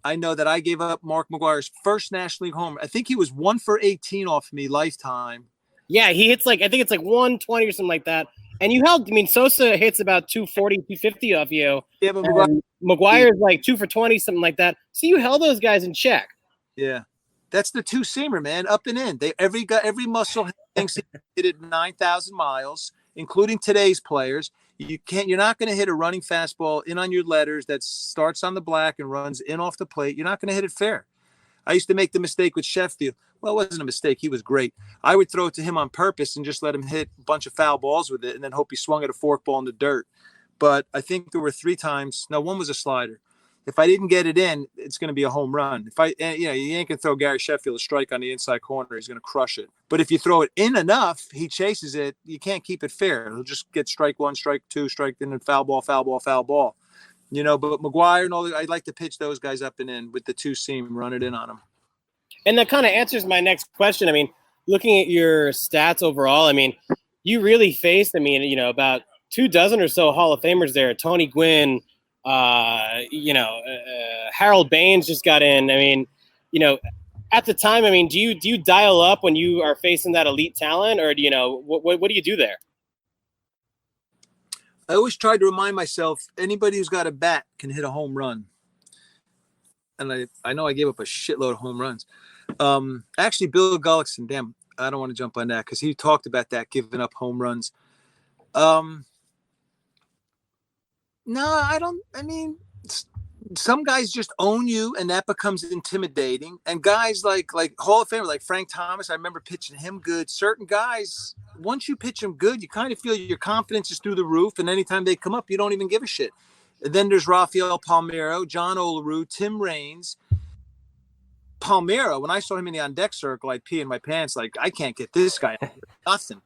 I know that I gave up Mark McGwire's first National League home. I think he was 1 for 18 off me lifetime. Yeah, he hits I think it's 120 or something like that. And you held, Sosa hits about 240, 250 off you. Yeah, but McGwire's 2 for 20, something like that. So you held those guys in check. Yeah. That's the two-seamer, man, up and in. Every muscle thinks he hit it 9,000 miles, including today's players. You're not going to hit a running fastball in on your letters that starts on the black and runs in off the plate. You're not going to hit it fair. I used to make the mistake with Sheffield. Well, it wasn't a mistake. He was great. I would throw it to him on purpose and just let him hit a bunch of foul balls with it and then hope he swung at a forkball in the dirt. But I think there were 3 times. No, one was a slider. If I didn't get it in, it's going to be a home run. You ain't going to throw Gary Sheffield a strike on the inside corner. He's going to crush it. But if you throw it in enough, he chases it. You can't keep it fair. He'll just get strike 1, strike 2, strike, and then foul ball, foul ball, foul ball. You know, but McGwire and all, I'd like to pitch those guys up and in with the two-seam, run it in on them. And that kind of answers my next question. Looking at your stats overall, you really faced, about 24 or so Hall of Famers there. Tony Gwynn, Harold Baines just got in. At the time, do you dial up when you are facing that elite talent, or what do you do there? I always try to remind myself, anybody who's got a bat can hit a home run. And I know I gave up a shitload of home runs. Actually, Bill Gullickson, damn, I don't want to jump on that because he talked about that, giving up home runs. No, I don't. Some guys just own you, and that becomes intimidating. And guys like Hall of Famer, like Frank Thomas, I remember pitching him good. Certain guys, once you pitch them good, you kind of feel your confidence is through the roof. And anytime they come up, you don't even give a shit. And then there's Rafael Palmeiro, John Olerud, Tim Raines. Palmeiro, when I saw him in the on-deck circle, I'd pee in my pants. Like, I can't get this guy. Nothing.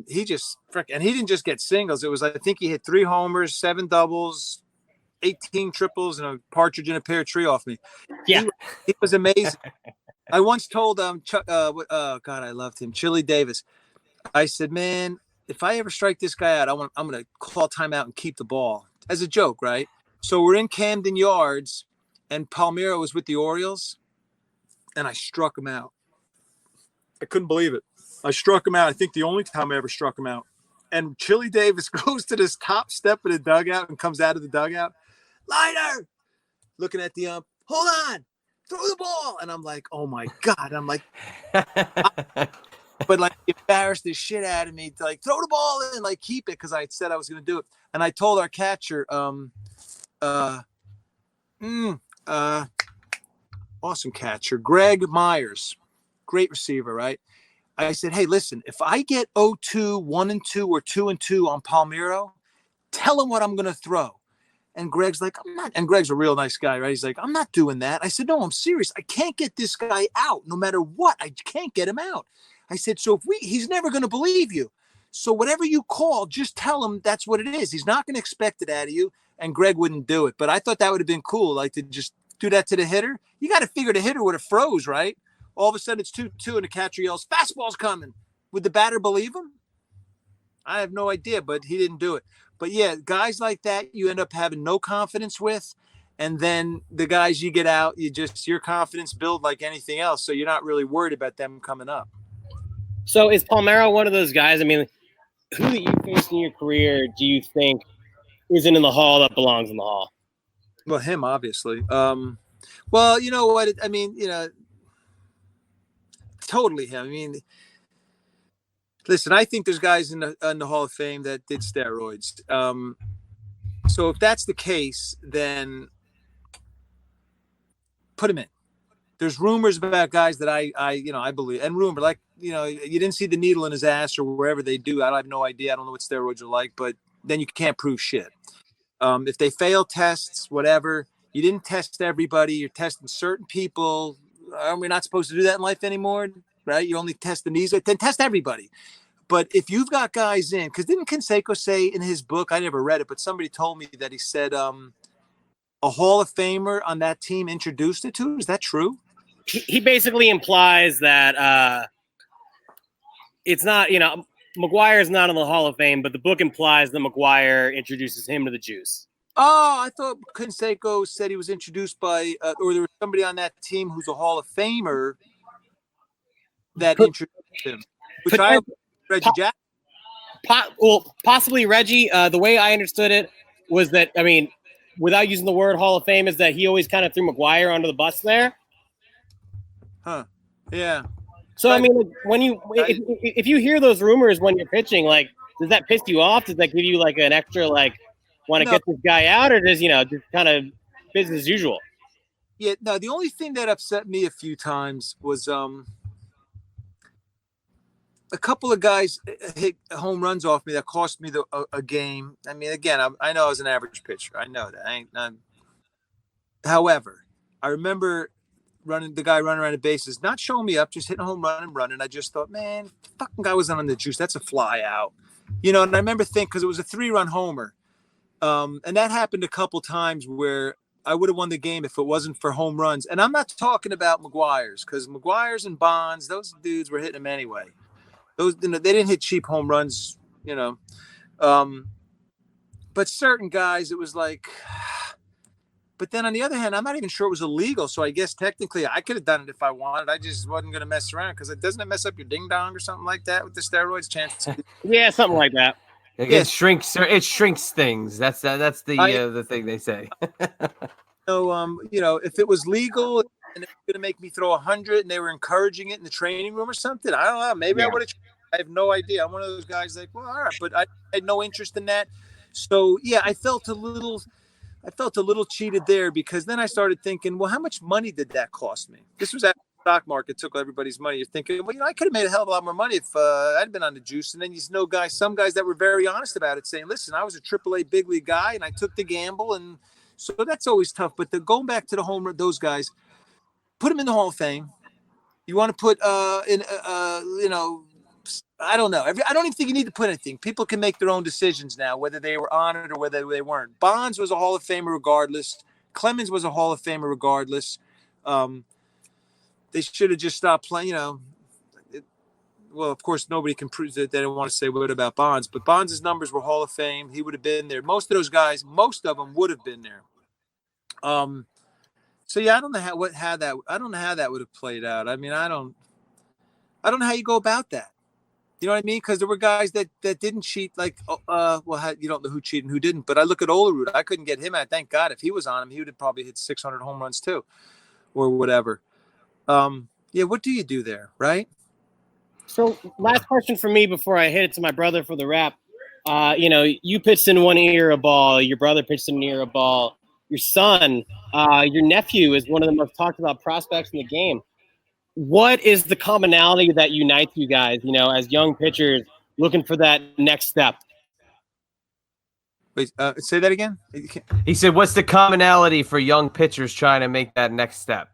He didn't just get singles. It was, I think he hit 3 homers, 7 doubles, 18 triples, and a partridge in a pear tree off me. Yeah. He was amazing. I once told Chuck, God, I loved him, Chili Davis. I said, man, if I ever strike this guy out, I'm going to call timeout and keep the ball. As a joke, right? So we're in Camden Yards, and Palmeiro was with the Orioles, and I struck him out. I couldn't believe it. I struck him out. I think the only time I ever struck him out. And Chili Davis goes to this top step of the dugout and comes out of the dugout. Leiter! Looking at the ump. Hold on. Throw the ball. And I'm like, oh, my God. I'm like, but embarrassed the shit out of me to throw the ball in, keep it, because I said I was going to do it. And I told our catcher, awesome catcher, Greg Myers, great receiver, right? I said, hey, listen, if I get 0-2, 1-2, or 2-2 on Palmeiro, tell him what I'm going to throw. And Greg's like, I'm not. And Greg's a real nice guy, right? He's like, I'm not doing that. I said, no, I'm serious. I can't get this guy out no matter what. I can't get him out. I said, so he's never going to believe you. So whatever you call, just tell him that's what it is. He's not going to expect it out of you. And Greg wouldn't do it. But I thought that would have been cool, like to just do that to the hitter. You got to figure the hitter would have froze, right? All of a sudden it's 2-2 and the catcher yells, fastball's coming. Would the batter believe him? I have no idea, but he didn't do it. But yeah, guys like that, you end up having no confidence with. And then the guys you get out, your confidence build like anything else. So you're not really worried about them coming up. So is Palmeiro one of those guys? I mean, who that you faced in your career do you think isn't in the hall that belongs in the hall? Well, him, obviously. Well, you know what? I mean, totally him. I mean, listen, I think there's guys in the Hall of Fame that did steroids. So if that's the case, then put him in. There's rumors about guys that I believe, and rumor, like, you didn't see the needle in his ass or wherever they do. I have no idea. I don't know what steroids are like, but then you can't prove shit. If they fail tests, whatever, you didn't test everybody. You're testing certain people. Are we not supposed to do that in life anymore? Right? You only test the knees, then test everybody. But if you've got guys in, because didn't Canseco say in his book, I never read it, but somebody told me that he said a Hall of Famer on that team introduced it to him. Is that true? He basically implies that it's not, McGwire's not in the Hall of Fame, but the book implies that McGwire introduces him to the juice. Oh, I thought Canseco said he was introduced by, or there was somebody on that team who's a Hall of Famer that introduced him. Which I Reggie Jackson. Possibly Reggie. The way I understood it was that, I mean, without using the word Hall of Fame, is that he always kind of threw McGwire under the bus there. Huh. Yeah. So, I mean, if you hear those rumors when you're pitching, like, does that piss you off? Does that give you like an extra, like, want to get this guy out, or does, just kind of business as usual? Yeah. No, the only thing that upset me a few times was a couple of guys hit home runs off me that cost me a game. I mean, again, I know I was an average pitcher. I know that. However, I remember the guy running around the bases, not showing me up, just hitting a home run and running. I just thought, man, the fucking guy wasn't on the juice. That's a fly out. And I remember thinking, because it was a 3-run homer. And that happened a couple times where I would have won the game if it wasn't for home runs. And I'm not talking about McGwire's, because McGwire's and Bonds, those dudes were hitting them anyway. They didn't hit cheap home runs, but certain guys, it was like, but then on the other hand, I'm not even sure it was illegal. So I guess technically I could have done it if I wanted. I just wasn't going to mess around, because doesn't it mess up your ding dong or something like that with the steroids? Chances. Yeah, something like that. It shrinks things. That's the thing they say. If it was legal and it's going to make me throw 100 and they were encouraging it in the training room or something, I don't know. Maybe I would have. I have no idea. I'm one of those guys like, well, all right, but I had no interest in that. So yeah, I felt a little cheated there, because then I started thinking, well, how much money did that cost me? This was after the stock market took everybody's money. You're thinking, well, I could have made a hell of a lot more money if I'd been on the juice. And then some guys that were very honest about it, saying, listen, I was a AAA big league guy and I took the gamble, and so that's always tough. But going back to the home run, those guys, put them in the Hall of Fame. You want to put I don't know. I don't even think you need to put anything. People can make their own decisions now, whether they were honored or whether they weren't. Bonds was a Hall of Famer regardless. Clemens was a Hall of Famer regardless. They should have just stopped playing, well, of course, nobody can prove that. They don't want to say what about Bonds, but Bonds' numbers were Hall of Fame. He would have been there. Most of those guys, most of them would have been there. So yeah, I don't know how that would have played out. I mean, I don't know how you go about that. You know what I mean? Because there were guys that didn't cheat. Like, you don't know who cheated and who didn't. But I look at Olerud. I couldn't get him out. Thank God. If he was on him, he would have probably hit 600 home runs too, or whatever. Yeah. What do you do there, right? So, last question for me before I hit it to my brother for the wrap. You pitched in one ear a ball. Your brother pitched in an ear a ball. Your son, your nephew, is one of the most talked about prospects in the game. What is the commonality that unites you guys, as young pitchers looking for that next step? Wait, say that again. He said, "What's the commonality for young pitchers trying to make that next step?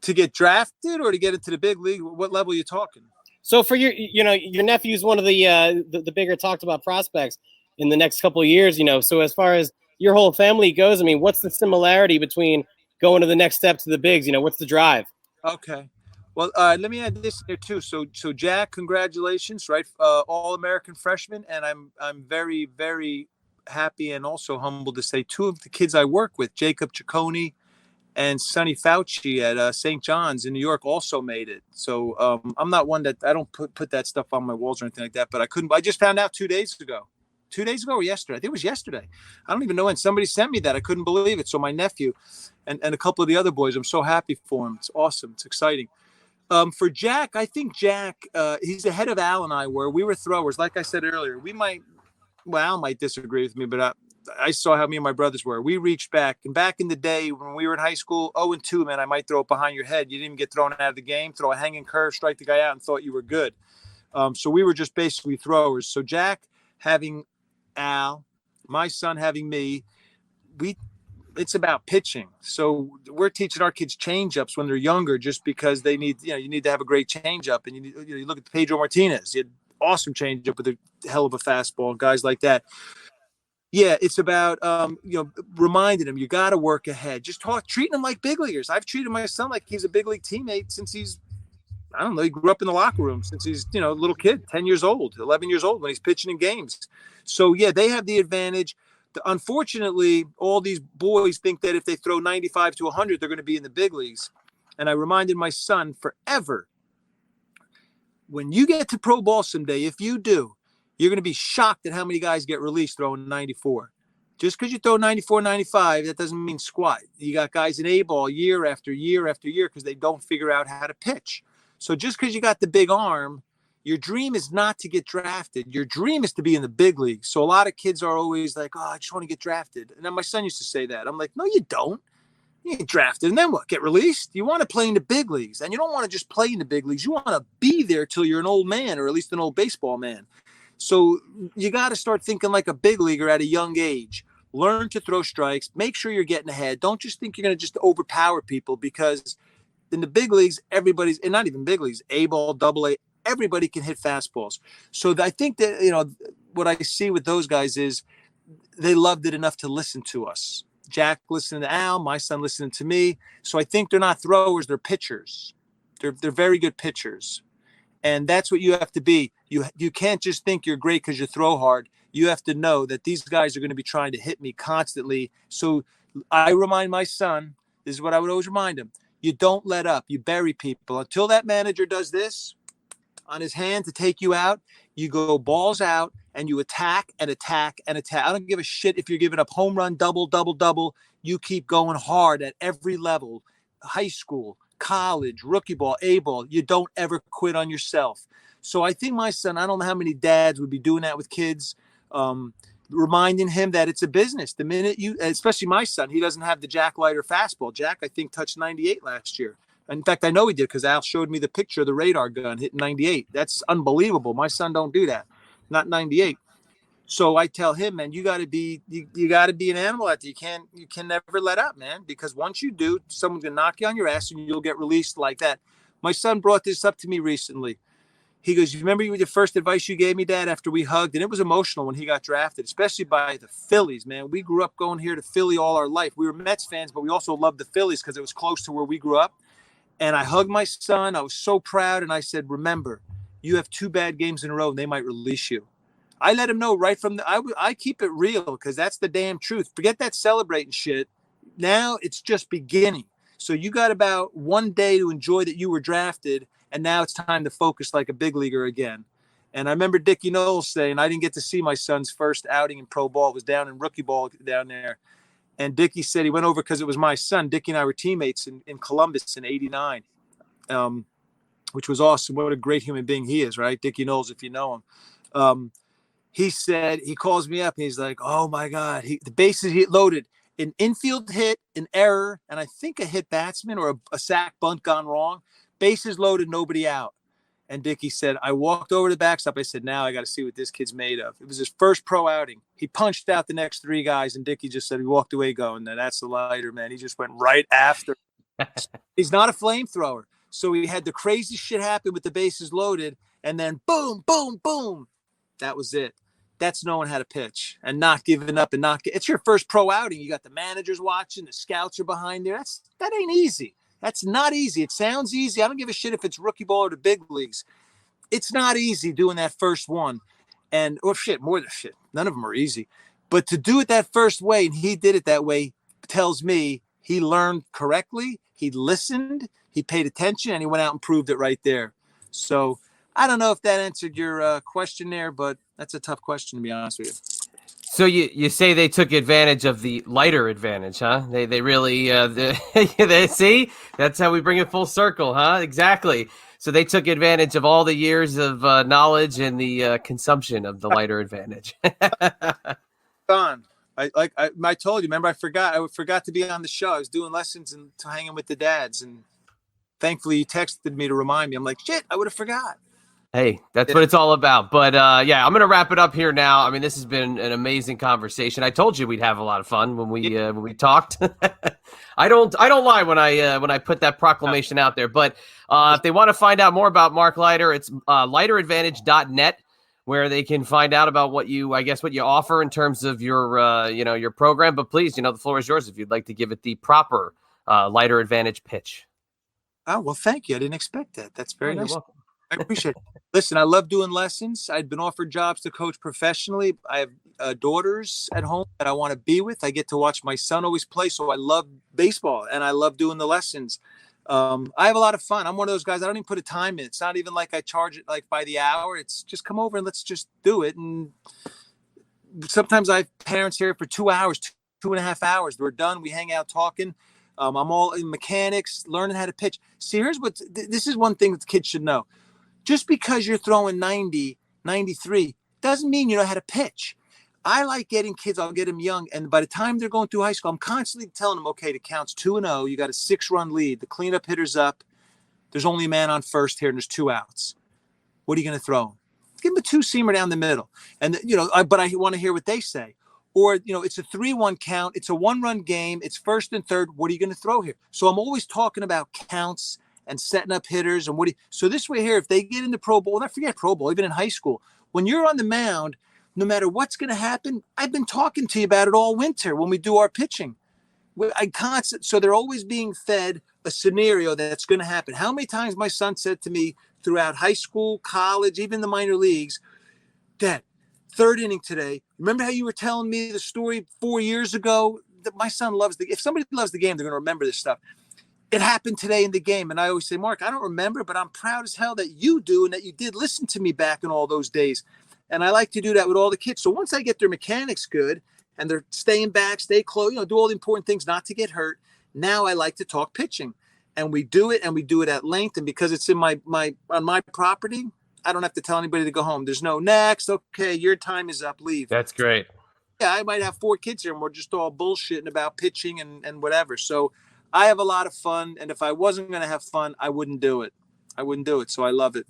To get drafted or to get into the big league? What level are you talking? So for your nephew's one of the bigger talked about prospects in the next couple of years. So as far as your whole family goes, I mean, what's the similarity between going to the next step to the bigs? What's the drive? Okay. Well, let me add this there too. So Jack, congratulations, right? All-American freshman, and I'm very, very happy and also humbled to say two of the kids I work with, Jacob Ciccone and Sonny Fauci at St. John's in New York, also made it. So I'm not one that I don't put that stuff on my walls or anything like that. But I just found out 2 days ago. 2 days ago or yesterday? I think it was yesterday. I don't even know when. Somebody sent me that. I couldn't believe it. So my nephew and a couple of the other boys, I'm so happy for him. It's awesome. It's exciting. For Jack, I think Jack, he's ahead of Al and I were. We were throwers. Like I said earlier, Al might disagree with me, but I saw how me and my brothers were. We reached back. And back in the day when we were in high school, 0-2, man, I might throw it behind your head. You didn't even get thrown out of the game, throw a hanging curve, strike the guy out, and thought you were good. So we were just basically throwers. So Jack having Al, my son having me, it's about pitching. So we're teaching our kids change-ups when they're younger, just because they need, you need to have a great change-up. And you look at Pedro Martinez, he had awesome change-up with a hell of a fastball, guys like that. Yeah, it's about reminding them you got to work ahead. Just treating them like big leaguers. I've treated my son like he's a big league teammate since he's, I don't know, he grew up in the locker room since he's, a little kid, 10 years old, 11 years old when he's pitching in games. So, yeah, they have the advantage. Unfortunately, all these boys think that if they throw 95 to 100, they're going to be in the big leagues. And I reminded my son forever, when you get to pro ball someday, if you do, you're going to be shocked at how many guys get released throwing 94. Just because you throw 94, 95, that doesn't mean squat. You got guys in A-ball year after year after year because they don't figure out how to pitch. So just because you got the big arm, your dream is not to get drafted. Your dream is to be in the big league. So a lot of kids are always like, oh, I just want to get drafted. And then my son used to say that. I'm like, no, you don't. You get drafted. And then what? Get released? You want to play in the big leagues. And you don't want to just play in the big leagues. You want to be there till you're an old man, or at least an old baseball man. So you got to start thinking like a big leaguer at a young age. Learn to throw strikes. Make sure you're getting ahead. Don't just think you're going to just overpower people, because in the big leagues, everybody's, and not even big leagues, A-ball, double-A, everybody can hit fastballs. So I think that, what I see with those guys is they loved it enough to listen to us. Jack listening to Al, my son listening to me. So I think they're not throwers, they're pitchers. They're very good pitchers. And that's what you have to be. You can't just think you're great because you throw hard. You have to know that these guys are going to be trying to hit me constantly. So I remind my son, this is what I would always remind him. You don't let up. You bury people. Until that manager does this on his hand to take you out, you go balls out and you attack and attack and attack. I don't give a shit if you're giving up home run, double, double, double. You keep going hard at every level, high school, college, rookie ball, A-ball. You don't ever quit on yourself. So I think my son, I don't know how many dads would be doing that with kids, reminding him that it's a business. The minute especially my son, he doesn't have the Jack Leiter fastball. Jack, I think, touched 98 last year. In fact, I know he did because Al showed me the picture of the radar gun hitting 98. That's unbelievable. My son don't do that. Not 98. So I tell him, man, you got to be an animal out there. You can never let up, man, because once you do, someone's going to knock you on your ass and you'll get released like that. My son brought this up to me recently. He goes, you remember the first advice you gave me, Dad, after we hugged? And it was emotional when he got drafted, especially by the Phillies, man. We grew up going here to Philly all our life. We were Mets fans, but we also loved the Phillies because it was close to where we grew up. And I hugged my son. I was so proud. And I said, remember, you have 2 bad games in a row and they might release you. I let him know right from I keep it real because that's the damn truth. Forget that celebrating shit. Now it's just beginning. So you got about 1 day to enjoy that you were drafted. And now it's time to focus like a big leaguer again. And I remember Dickie Knowles saying, I didn't get to see my son's first outing in pro ball. It was down in rookie ball down there. And Dickie said he went over because it was my son. Dickie and I were teammates in Columbus in '89, which was awesome. What a great human being he is, right? Dickie Knowles, if you know him. He said, he calls me up and he's like, oh my God, the bases hit loaded, an infield hit, an error, and I think a hit batsman or a sack bunt gone wrong, bases loaded, nobody out. And Dickie said, I walked over to the backstop. I said, now I got to see what this kid's made of. It was his first pro outing. He punched out the next 3 guys, and Dickie just said he walked away going, that's the Leiter, man. He just went right after. He's not a flamethrower. So he had the crazy shit happen with the bases loaded, and then boom, boom, boom. That was it. That's knowing how to pitch and not giving up and it's your first pro outing. You got the managers watching, the scouts are behind there. That ain't easy. That's not easy. It sounds easy. I don't give a shit if it's rookie ball or the big leagues. It's not easy doing that first one. And, more than shit. None of them are easy. But to do it that first way, and he did it that way, tells me he learned correctly. He listened, he paid attention, and he went out and proved it right there. So I don't know if that answered your question there, but that's a tough question, to be honest with you. So you say they took advantage of the Leiter advantage, huh? They really they see, that's how we bring it full circle, huh? Exactly. So they took advantage of all the years of knowledge and the consumption of the Leiter advantage. Don, I told you. Remember, I forgot to be on the show. I was doing lessons and hanging with the dads, and thankfully you texted me to remind me. I'm like, shit, I would have forgot. Hey, that's what it's all about. But yeah, I'm going to wrap it up here now. I mean, this has been an amazing conversation. I told you we'd have a lot of fun when we talked. I don't lie when I put that proclamation out there. But if they want to find out more about Mark Leiter, it's leiteradvantage.net, where they can find out about what you offer in terms of your program. But please, the floor is yours if you'd like to give it the proper Leiter Advantage pitch. Oh, well, thank you. I didn't expect that. That's very nice. You're welcome. I appreciate it. Listen, I love doing lessons. I'd been offered jobs to coach professionally. I have daughters at home that I want to be with. I get to watch my son always play. So I love baseball and I love doing the lessons. I have a lot of fun. I'm one of those guys. I don't even put a time in. It's not even like I charge it like by the hour. It's just come over and let's just do it. And sometimes I have parents here for 2 hours, 2.5 hours. We're done. We hang out talking. I'm all in mechanics, learning how to pitch. See, this is one thing that the kids should know. Just because you're throwing 90, 93, doesn't mean you know how to pitch. I like getting kids, I'll get them young, and by the time they're going through high school, I'm constantly telling them, okay, the count's 2-0, you got a 6-run lead, the cleanup hitter's up, there's only a man on first here, and there's 2 outs. What are you going to throw? Give them a 2-seamer down the middle. And, but I want to hear what they say. Or, it's a 3-1 count, it's a 1-run game, it's first and third, what are you going to throw here? So I'm always talking about counts and setting up hitters and so this way here, if they get into Pro Bowl, not forget Pro Bowl, even in high school, when you're on the mound, no matter what's going to happen, I've been talking to you about it all winter when we do our pitching. So they're always being fed a scenario that's going to happen. How many times my son said to me throughout high school, college, even the minor leagues, Dad, 3rd inning today. Remember how you were telling me the story 4 years ago? That my son if somebody loves the game, they're going to remember this stuff. It happened today in the game. And I always say, Mark, I don't remember, but I'm proud as hell that you do and that you did listen to me back in all those days. And I like to do that with all the kids. So once I get their mechanics good and they're staying back, stay close, do all the important things not to get hurt. Now I like to talk pitching. And we do it at length. And because it's in on my property, I don't have to tell anybody to go home. There's no next. Okay, your time is up. Leave. That's great. Yeah, I might have 4 kids here and we're just all bullshitting about pitching and whatever. So I have a lot of fun, and if I wasn't going to have fun, I wouldn't do it. So I love it.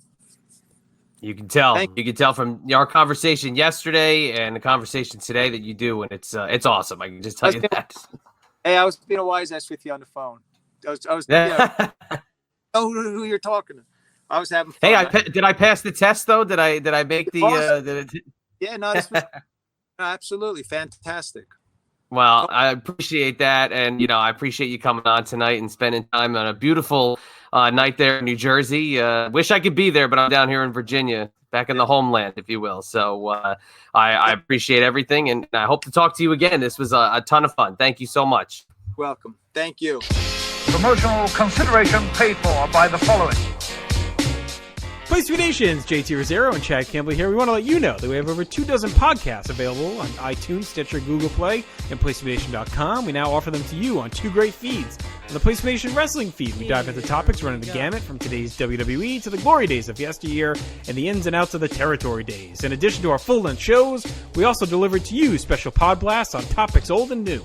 You can tell. You can tell from our conversation yesterday and the conversation today that you do, and it's awesome. I can just tell you that. Hey, I was being a wise ass with you on the phone. I was know who you're talking to. I was having fun. Hey, did I pass the test though? Did I make the? Yeah, no, this was absolutely fantastic. Well, I appreciate that. And, I appreciate you coming on tonight and spending time on a beautiful night there in New Jersey. Wish I could be there, but I'm down here in Virginia, back in the homeland, if you will. So I appreciate everything, and I hope to talk to you again. This was a ton of fun. Thank you so much. Welcome. Thank you. Promotional consideration paid for by the following. Place to Be Nations, JT Rosero and Chad Campbell here. We want to let you know that we have over 24 podcasts available on iTunes, Stitcher, Google Play, and PlaceToBeNation.com. We now offer them to you on 2 great feeds. On the Place to Be Nation Wrestling feed, we dive into topics running the gamut from today's WWE to the glory days of yesteryear and the ins and outs of the territory days. In addition to our full-length shows, we also deliver to you special pod blasts on topics old and new.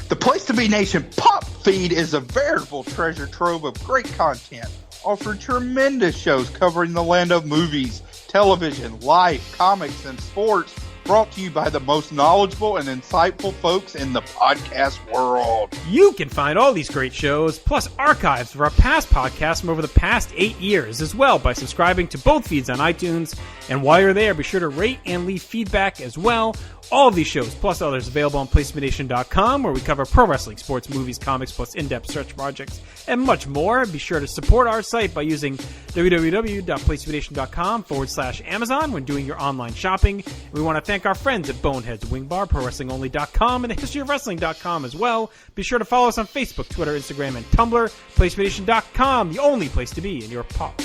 The Place to Be Nation Pop feed is a veritable treasure trove of great content. offer tremendous shows covering the land of movies, television, life, comics, and sports, brought to you by the most knowledgeable and insightful folks in the podcast world. You can find all these great shows, plus archives of our past podcasts from over the past 8 years as well by subscribing to both feeds on iTunes. And while you're there, be sure to rate and leave feedback as well. All of these shows, plus others, available on PlaceToBeNation.com, where we cover pro wrestling, sports, movies, comics, plus in-depth search projects, and much more. Be sure to support our site by using www.PlaceToBeNation.com/Amazon when doing your online shopping. We want to thank our friends at Boneheads Wing Bar, ProWrestlingOnly.com, and TheHistoryOfWrestling.com as well. Be sure to follow us on Facebook, Twitter, Instagram, and Tumblr. PlaceToBeNation.com, the only place to be in your pop